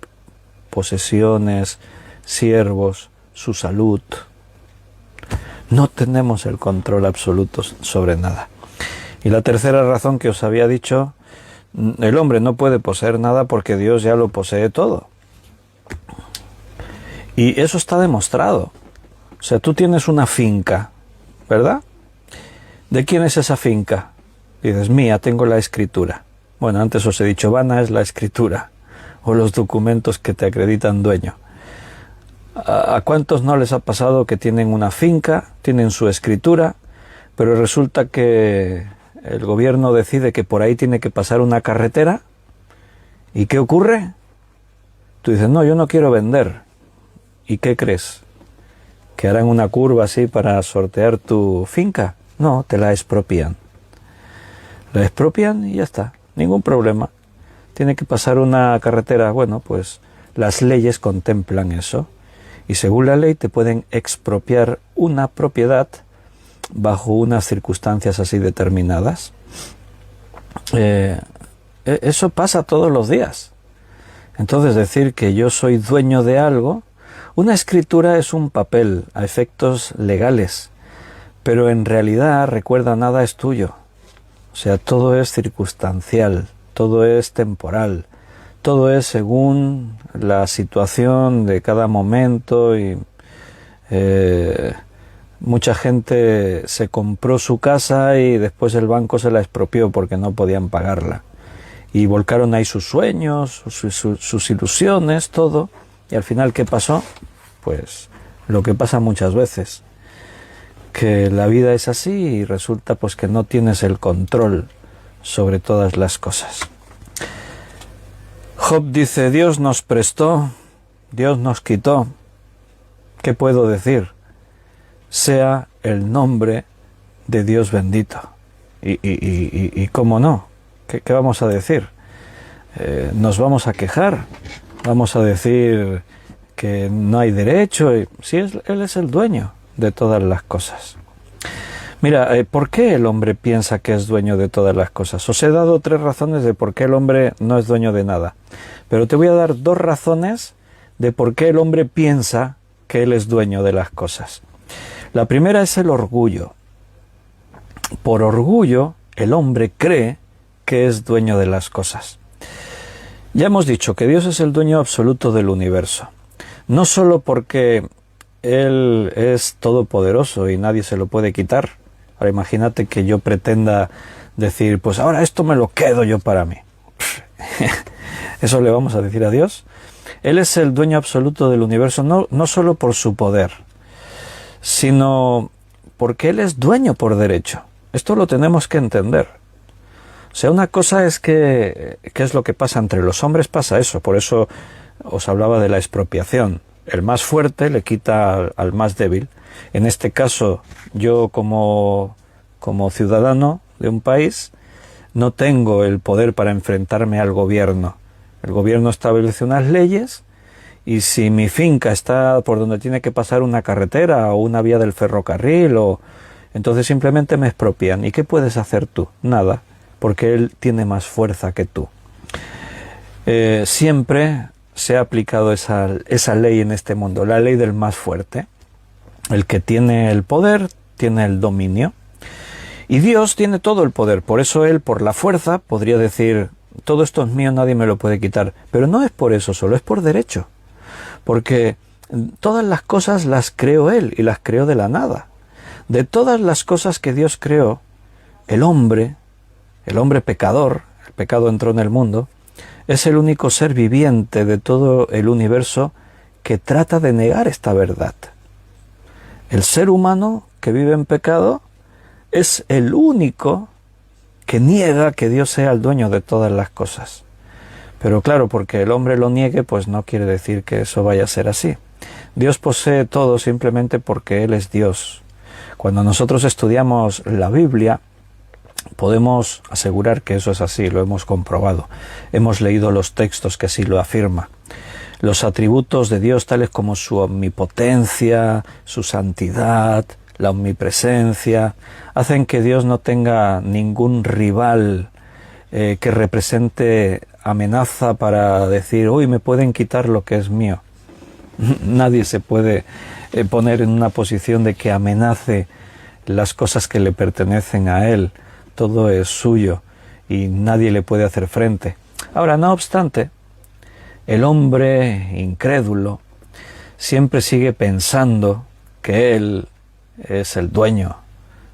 posesiones, siervos, su salud. No tenemos el control absoluto sobre nada. Y la tercera razón que os había dicho, el hombre no puede poseer nada porque Dios ya lo posee todo. Y eso está demostrado. O sea, tú tienes una finca, ¿verdad? ¿De quién es esa finca? Dices, mía, tengo la escritura. Bueno, antes os he dicho, vana es la escritura o los documentos que te acreditan dueño. ¿A cuántos no les ha pasado que tienen una finca, tienen su escritura, pero resulta que el gobierno decide que por ahí tiene que pasar una carretera? ¿Y qué ocurre? Tú dices, no, yo no quiero vender. ¿Y qué crees? ¿Que harán una curva así para sortear tu finca? No, te la expropian. La expropian y ya está, ningún problema. Tiene que pasar una carretera, bueno, pues las leyes contemplan eso. Y según la ley te pueden expropiar una propiedad bajo unas circunstancias así determinadas. Eso pasa todos los días. Entonces decir que yo soy dueño de algo, una escritura es un papel a efectos legales, pero en realidad, recuerda, nada es tuyo. O sea, todo es circunstancial, todo es temporal, todo es según la situación de cada momento y mucha gente se compró su casa y después el banco se la expropió porque no podían pagarla. Y volcaron ahí sus sueños, sus ilusiones, todo. Y al final, ¿qué pasó? Pues lo que pasa muchas veces, que la vida es así y resulta pues que no tienes el control sobre todas las cosas. Job dice, Dios nos prestó, Dios nos quitó. ¿Qué puedo decir? Sea el nombre de Dios bendito. Y cómo no, ¿qué vamos a decir? ¿Nos vamos a quejar? ¿Vamos a decir que no hay derecho? Sí, Él es el dueño de todas las cosas. Mira, ¿por qué el hombre piensa que es dueño de todas las cosas? Os he dado 3 razones de por qué el hombre no es dueño de nada. Pero te voy a dar 2 razones de por qué el hombre piensa que él es dueño de las cosas. La primera es el orgullo. Por orgullo, el hombre cree que es dueño de las cosas. Ya hemos dicho que Dios es el dueño absoluto del universo. No solo porque Él es todopoderoso y nadie se lo puede quitar. Ahora imagínate que yo pretenda decir, pues ahora esto me lo quedo yo para mí. ¿Eso le vamos a decir a Dios? Él es el dueño absoluto del universo, no solo por su poder, sino porque Él es dueño por derecho. Esto lo tenemos que entender. O sea, una cosa es ¿qué es lo que pasa entre los hombres? Pasa eso, por eso os hablaba de la expropiación. El más fuerte le quita al más débil. En este caso, yo como ciudadano de un país, no tengo el poder para enfrentarme al gobierno. El gobierno establece unas leyes y si mi finca está por donde tiene que pasar una carretera o una vía del ferrocarril, entonces simplemente me expropian. ¿Y qué puedes hacer tú? Nada, porque él tiene más fuerza que tú. Siempre se ha aplicado esa ley en este mundo, la ley del más fuerte. El que tiene el poder, tiene el dominio. Y Dios tiene todo el poder, por eso Él, por la fuerza, podría decir, todo esto es mío, nadie me lo puede quitar. Pero no es por eso solo, es por derecho. Porque todas las cosas las creó Él y las creó de la nada. De todas las cosas que Dios creó, el hombre pecador, el pecado entró en el mundo, es el único ser viviente de todo el universo que trata de negar esta verdad. El ser humano que vive en pecado es el único que niega que Dios sea el dueño de todas las cosas. Pero claro, porque el hombre lo niegue, pues no quiere decir que eso vaya a ser así. Dios posee todo simplemente porque Él es Dios. Cuando nosotros estudiamos la Biblia, podemos asegurar que eso es así, lo hemos comprobado. Hemos leído los textos que así lo afirman. Los atributos de Dios, tales como su omnipotencia, su santidad, la omnipresencia, hacen que Dios no tenga ningún rival que represente amenaza para decir, uy, me pueden quitar lo que es mío. Nadie se puede poner en una posición de que amenace las cosas que le pertenecen a Él. Todo es suyo y nadie le puede hacer frente. Ahora, no obstante, el hombre incrédulo siempre sigue pensando que Él es el dueño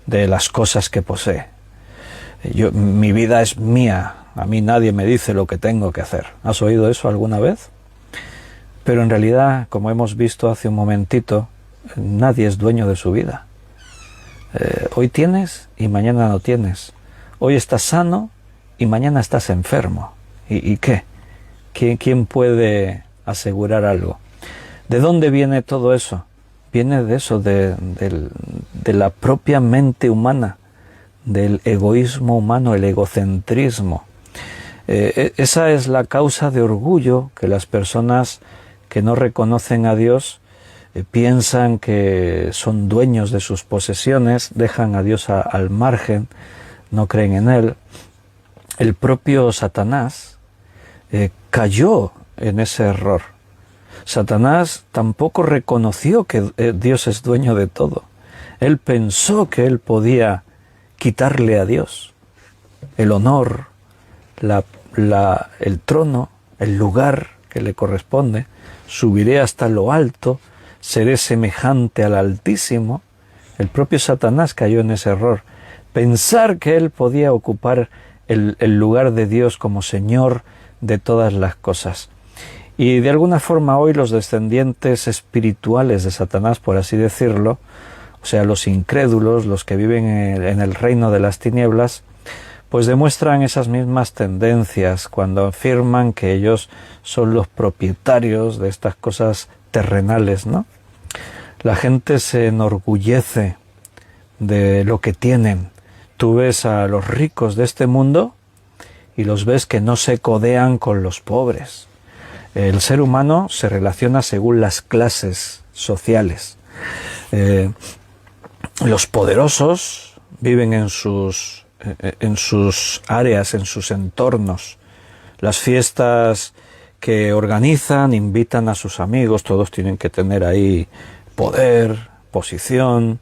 de las cosas que posee. Mi vida es mía, a mí nadie me dice lo que tengo que hacer. ¿Has oído eso alguna vez? Pero en realidad, como hemos visto hace un momentito, nadie es dueño de su vida. Hoy tienes y mañana no tienes. Hoy estás sano y mañana estás enfermo. ¿Y qué? ¿Quién puede asegurar algo? ¿De dónde viene todo eso? Viene de eso, de la propia mente humana, del egoísmo humano, el egocentrismo. Esa es la causa de orgullo que las personas que no reconocen a Dios piensan que son dueños de sus posesiones, dejan a Dios al margen, no creen en Él. El propio Satanás cayó en ese error. Satanás tampoco reconoció que Dios es dueño de todo. Él pensó que él podía quitarle a Dios el honor, el trono, el lugar que le corresponde. Subiré hasta lo alto, seré semejante al Altísimo. El propio Satanás cayó en ese error. Pensar que él podía ocupar el lugar de Dios como Señor de todas las cosas. Y de alguna forma hoy los descendientes espirituales de Satanás, por así decirlo, o sea, los incrédulos, los que viven en el reino de las tinieblas, pues demuestran esas mismas tendencias cuando afirman que ellos son los propietarios de estas cosas terrenales, ¿no? La gente se enorgullece de lo que tienen. Tú ves a los ricos de este mundo y los ves que no se codean con los pobres. El ser humano se relaciona según las clases sociales. Los poderosos viven en sus áreas, en sus entornos. Las fiestas que organizan, invitan a sus amigos, todos tienen que tener ahí poder, posición.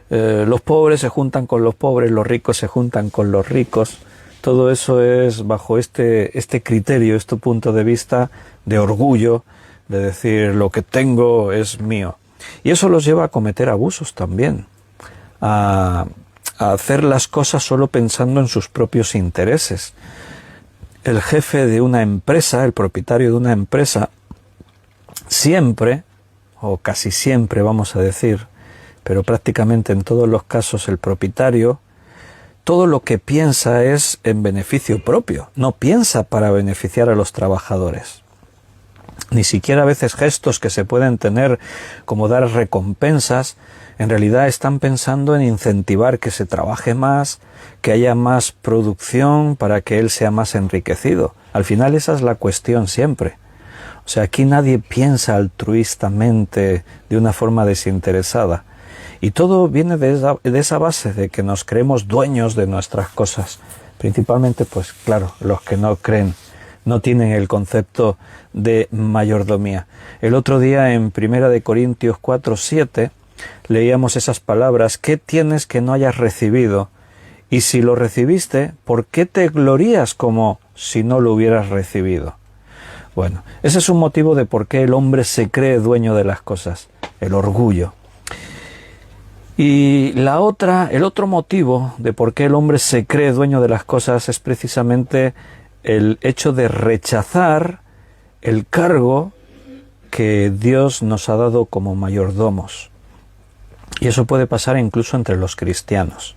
Los pobres se juntan con los pobres, los ricos se juntan con los ricos. Todo eso es bajo este criterio, este punto de vista de orgullo, de decir lo que tengo es mío. Y eso los lleva a cometer abusos también, a hacer las cosas solo pensando en sus propios intereses. El jefe de una empresa, el propietario de una empresa, siempre, o casi siempre vamos a decir, pero prácticamente en todos los casos el propietario, todo lo que piensa es en beneficio propio, no piensa para beneficiar a los trabajadores. Ni siquiera a veces gestos que se pueden tener como dar recompensas, en realidad están pensando en incentivar que se trabaje más, que haya más producción para que él sea más enriquecido. Al final esa es la cuestión siempre. O sea, aquí nadie piensa altruistamente de una forma desinteresada. Y todo viene de esa base de que nos creemos dueños de nuestras cosas. Principalmente, pues claro, los que no creen, no tienen el concepto de mayordomía. El otro día en 1 Corintios 4:7 leíamos esas palabras: ¿qué tienes que no hayas recibido? Y si lo recibiste, ¿por qué te glorías como si no lo hubieras recibido? Bueno, ese es un motivo de por qué el hombre se cree dueño de las cosas, el orgullo. Y el otro motivo de por qué el hombre se cree dueño de las cosas es precisamente el hecho de rechazar el cargo que Dios nos ha dado como mayordomos. Y eso puede pasar incluso entre los cristianos.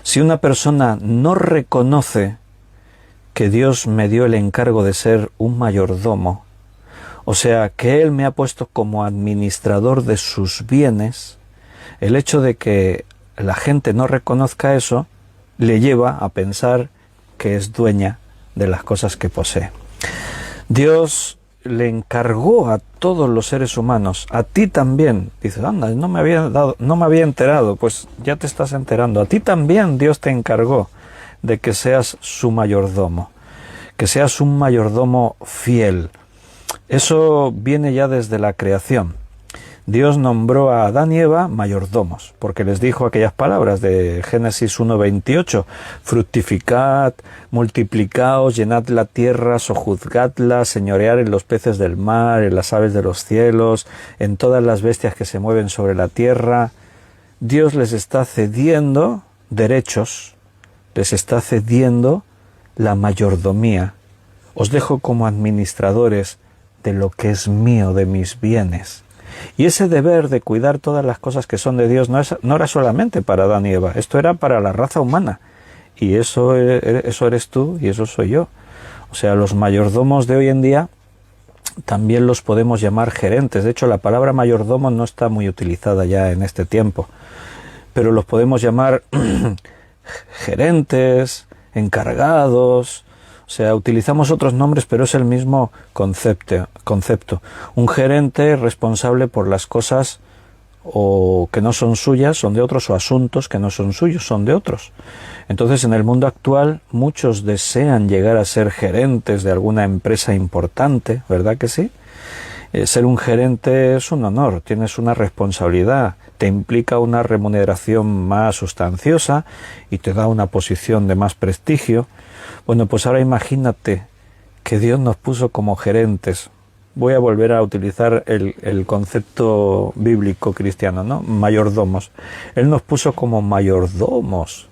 Si una persona no reconoce que Dios me dio el encargo de ser un mayordomo, o sea, que Él me ha puesto como administrador de sus bienes, el hecho de que la gente no reconozca eso le lleva a pensar que es dueña de las cosas que posee. Dios le encargó a todos los seres humanos, a ti también. Dices, anda, no me había enterado. Pues ya te estás enterando. A ti también Dios te encargó de que seas su mayordomo, que seas un mayordomo fiel. Eso viene ya desde la creación. Dios nombró a Adán y Eva mayordomos, porque les dijo aquellas palabras de Génesis 1:28, fructificad, multiplicaos, llenad la tierra, sojuzgadla, señorear en los peces del mar, en las aves de los cielos, en todas las bestias que se mueven sobre la tierra. Dios les está cediendo derechos, les está cediendo la mayordomía. Os dejo como administradores de lo que es mío, de mis bienes. Y ese deber de cuidar todas las cosas que son de Dios no era solamente para Adán y Eva, esto era para la raza humana. Y eso eres tú y eso soy yo. O sea, los mayordomos de hoy en día también los podemos llamar gerentes. De hecho, la palabra mayordomo no está muy utilizada ya en este tiempo. Pero los podemos llamar gerentes, encargados. O sea, utilizamos otros nombres, pero es el mismo concepto. Un gerente responsable por las cosas o que no son suyas, son de otros, o asuntos que no son suyos, son de otros. Entonces, en el mundo actual, muchos desean llegar a ser gerentes de alguna empresa importante, ¿verdad que sí? Ser un gerente es un honor, tienes una responsabilidad, te implica una remuneración más sustanciosa y te da una posición de más prestigio. Bueno, pues ahora imagínate que Dios nos puso como gerentes. Voy a volver a utilizar el concepto bíblico cristiano, ¿no? Mayordomos. Él nos puso como mayordomos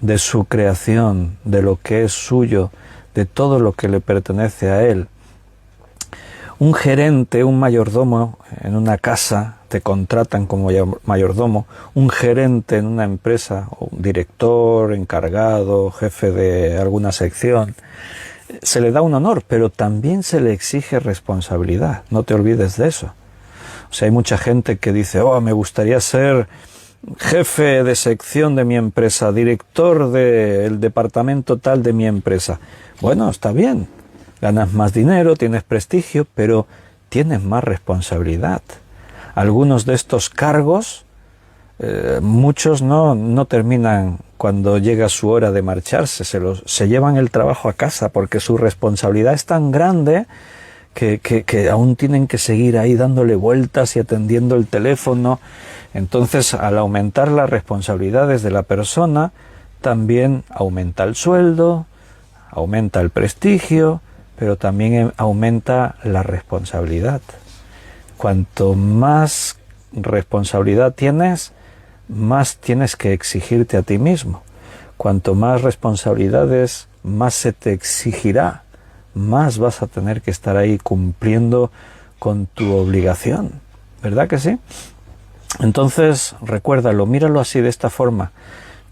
de su creación, de lo que es suyo, de todo lo que le pertenece a Él. Un gerente, un mayordomo en una casa, te contratan como mayordomo. Un gerente en una empresa, un director, encargado, jefe de alguna sección, se le da un honor, pero también se le exige responsabilidad. No te olvides de eso. O sea, hay mucha gente que dice, me gustaría ser jefe de sección de mi empresa, director del departamento tal de mi empresa. Bueno, está bien. Ganas más dinero, tienes prestigio, pero tienes más responsabilidad. Algunos de estos cargos, muchos no terminan cuando llega su hora de marcharse, se llevan el trabajo a casa porque su responsabilidad es tan grande que aún tienen que seguir ahí dándole vueltas y atendiendo el teléfono. Entonces, al aumentar las responsabilidades de la persona, también aumenta el sueldo, aumenta el prestigio, pero también aumenta la responsabilidad. Cuanto más responsabilidad tienes, más tienes que exigirte a ti mismo. Cuanto más responsabilidades, más se te exigirá, más vas a tener que estar ahí cumpliendo con tu obligación. ¿Verdad que sí? Entonces, recuérdalo, míralo así, de esta forma.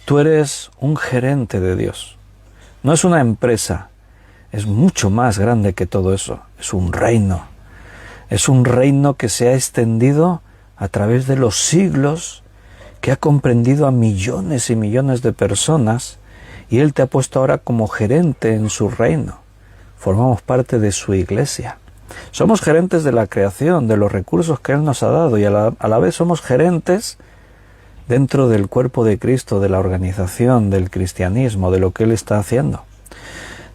Tú eres un gerente de Dios. No es una empresa. Es mucho más grande que todo eso. Es un reino. Es un reino que se ha extendido a través de los siglos, que ha comprendido a millones y millones de personas, y Él te ha puesto ahora como gerente en su reino. Formamos parte de su iglesia. Somos gerentes de la creación, de los recursos que Él nos ha dado, y a la vez somos gerentes dentro del cuerpo de Cristo, de la organización, del cristianismo, de lo que Él está haciendo.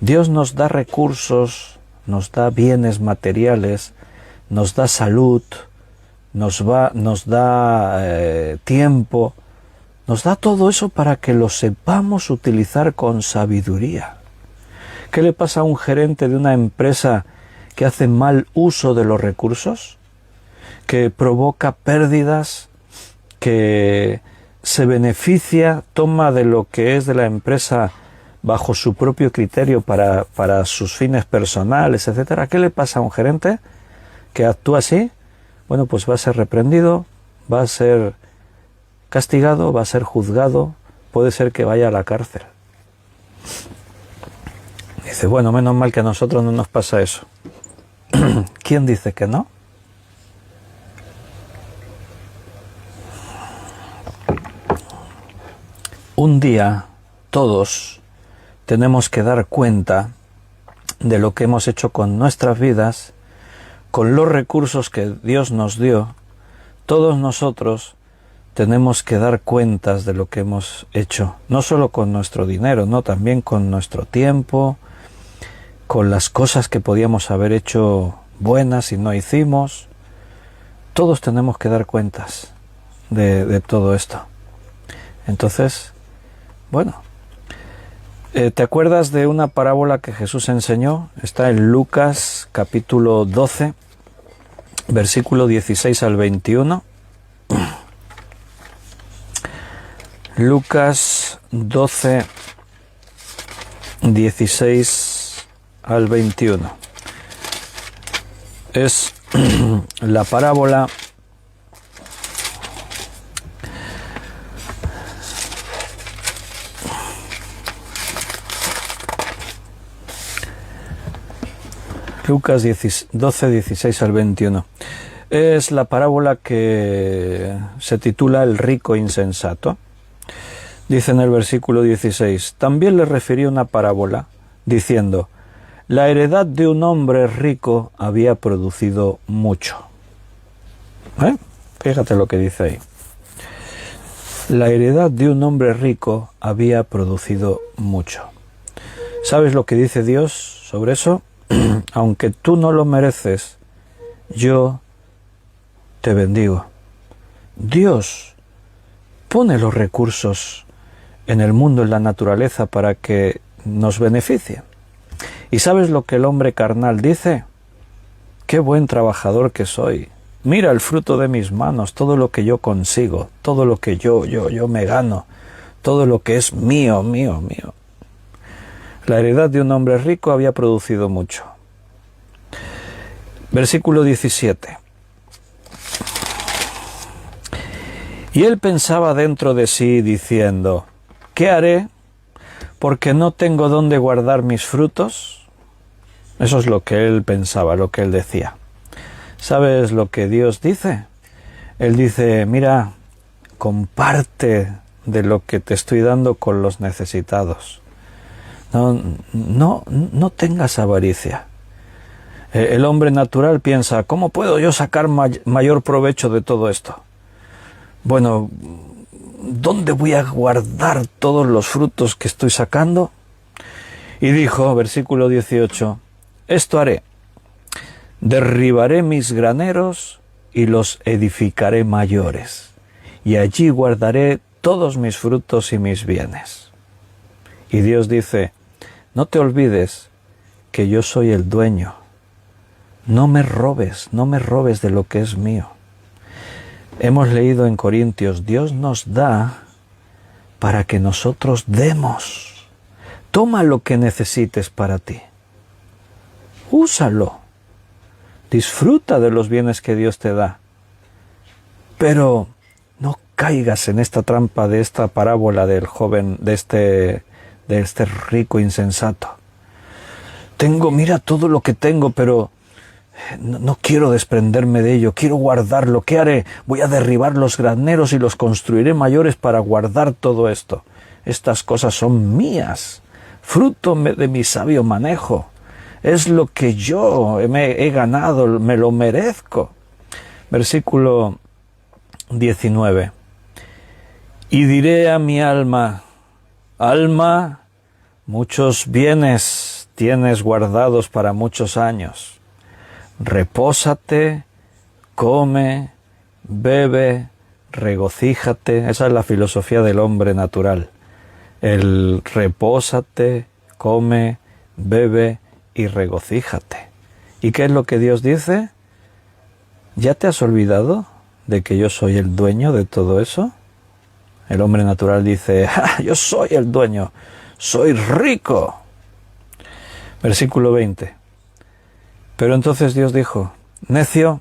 Dios nos da recursos, nos da bienes materiales, nos da salud, nos da tiempo, nos da todo eso para que lo sepamos utilizar con sabiduría. ¿Qué le pasa a un gerente de una empresa que hace mal uso de los recursos? Que provoca pérdidas, que se beneficia, toma de lo que es de la empresa bajo su propio criterio para sus fines personales, etcétera. ¿Qué le pasa a un gerente que actúa así? Bueno, pues va a ser reprendido, va a ser castigado, va a ser juzgado, puede ser que vaya a la cárcel. Dice, bueno, menos mal que a nosotros no nos pasa eso. ¿Quién dice que no? Un día, todos tenemos que dar cuenta de lo que hemos hecho con nuestras vidas, con los recursos que Dios nos dio, todos nosotros tenemos que dar cuentas de lo que hemos hecho, no solo con nuestro dinero, no, también con nuestro tiempo, con las cosas que podíamos haber hecho buenas y no hicimos. Todos tenemos que dar cuentas de todo esto. Entonces, bueno, ¿te acuerdas de una parábola que Jesús enseñó? Está en Lucas capítulo 12, versículo 16 al 21. Lucas 12, 16 al 21. Es la parábola Lucas 12, 16 al 21. Es la parábola que se titula El rico insensato. Dice en el versículo 16, también le refirió una parábola, diciendo, la heredad de un hombre rico había producido mucho. Fíjate lo que dice ahí. La heredad de un hombre rico había producido mucho. ¿Sabes lo que dice Dios sobre eso? Aunque tú no lo mereces, yo te bendigo. Dios pone los recursos en el mundo, en la naturaleza, para que nos beneficien. ¿Y sabes lo que el hombre carnal dice? Qué buen trabajador que soy. Mira el fruto de mis manos, todo lo que yo consigo, todo lo que yo me gano, todo lo que es mío. La heredad de un hombre rico había producido mucho. Versículo 17. Y él pensaba dentro de sí, diciendo, ¿qué haré? Porque no tengo dónde guardar mis frutos. Eso es lo que él pensaba, lo que él decía. ¿Sabes lo que Dios dice? Él dice, mira, comparte de lo que te estoy dando con los necesitados. No tengas avaricia. El hombre natural piensa, ¿cómo puedo yo sacar mayor provecho de todo esto? Bueno, ¿dónde voy a guardar todos los frutos que estoy sacando? Y dijo, versículo 18, esto haré, derribaré mis graneros y los edificaré mayores, y allí guardaré todos mis frutos y mis bienes. Y Dios dice, no te olvides que yo soy el dueño. No me robes de lo que es mío. Hemos leído en Corintios, Dios nos da para que nosotros demos. Toma lo que necesites para ti. Úsalo. Disfruta de los bienes que Dios te da. Pero no caigas en esta trampa de esta parábola del joven, de este rico insensato. Mira todo lo que tengo, pero no quiero desprenderme de ello, quiero guardarlo. ¿Qué haré? Voy a derribar los graneros y los construiré mayores para guardar todo esto. Estas cosas son mías, fruto de mi sabio manejo. Es lo que yo he ganado, me lo merezco. Versículo 19. Y diré a mi alma, alma, muchos bienes tienes guardados para muchos años. Repósate, come, bebe, regocíjate. Esa es la filosofía del hombre natural. El repósate, come, bebe y regocíjate. ¿Y qué es lo que Dios dice? ¿Ya te has olvidado de que yo soy el dueño de todo eso? El hombre natural dice, yo soy el dueño, soy rico. Versículo 20. Pero entonces Dios dijo, necio,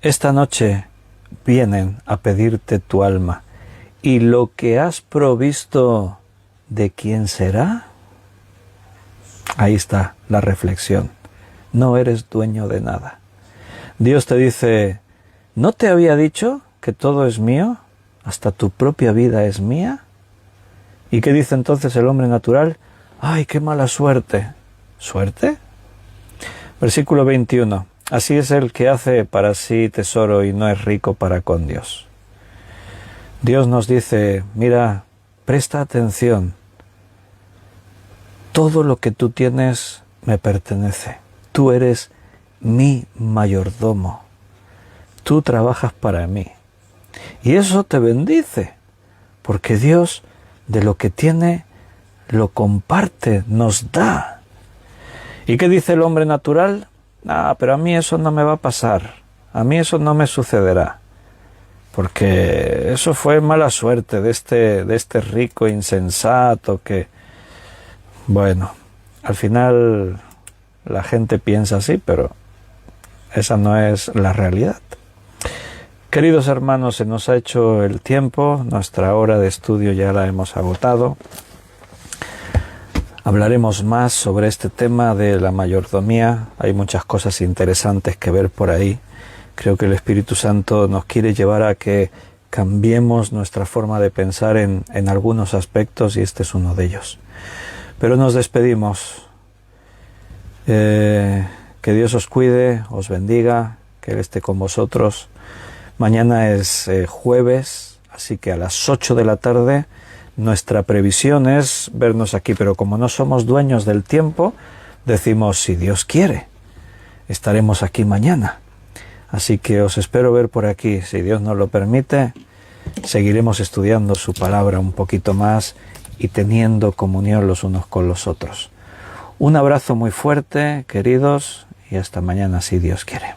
esta noche vienen a pedirte tu alma, y lo que has provisto, ¿de quién será? Ahí está la reflexión. No eres dueño de nada. Dios te dice, ¿no te había dicho que todo es mío? ¿Hasta tu propia vida es mía? ¿Y qué dice entonces el hombre natural? ¡Ay, qué mala suerte! ¿Suerte? Versículo 21. Así es el que hace para sí tesoro y no es rico para con Dios. Dios nos dice, mira, presta atención, todo lo que tú tienes me pertenece, tú eres mi mayordomo, tú trabajas para mí. Y eso te bendice, porque Dios de lo que tiene lo comparte, nos da. ¿Y qué dice el hombre natural? Pero a mí eso no me va a pasar, a mí eso no me sucederá, porque eso fue mala suerte de este rico insensato que, bueno, al final la gente piensa así, pero esa no es la realidad. Queridos hermanos, se nos ha hecho el tiempo, nuestra hora de estudio ya la hemos agotado. Hablaremos más sobre este tema de la mayordomía, hay muchas cosas interesantes que ver por ahí. Creo que el Espíritu Santo nos quiere llevar a que cambiemos nuestra forma de pensar en algunos aspectos y este es uno de ellos. Pero nos despedimos. Que Dios os cuide, os bendiga, que Él esté con vosotros. Mañana es jueves, así que a las 8 de la tarde nuestra previsión es vernos aquí, pero como no somos dueños del tiempo, decimos, si Dios quiere, estaremos aquí mañana. Así que os espero ver por aquí, si Dios nos lo permite, seguiremos estudiando su palabra un poquito más y teniendo comunión los unos con los otros. Un abrazo muy fuerte, queridos, y hasta mañana si Dios quiere.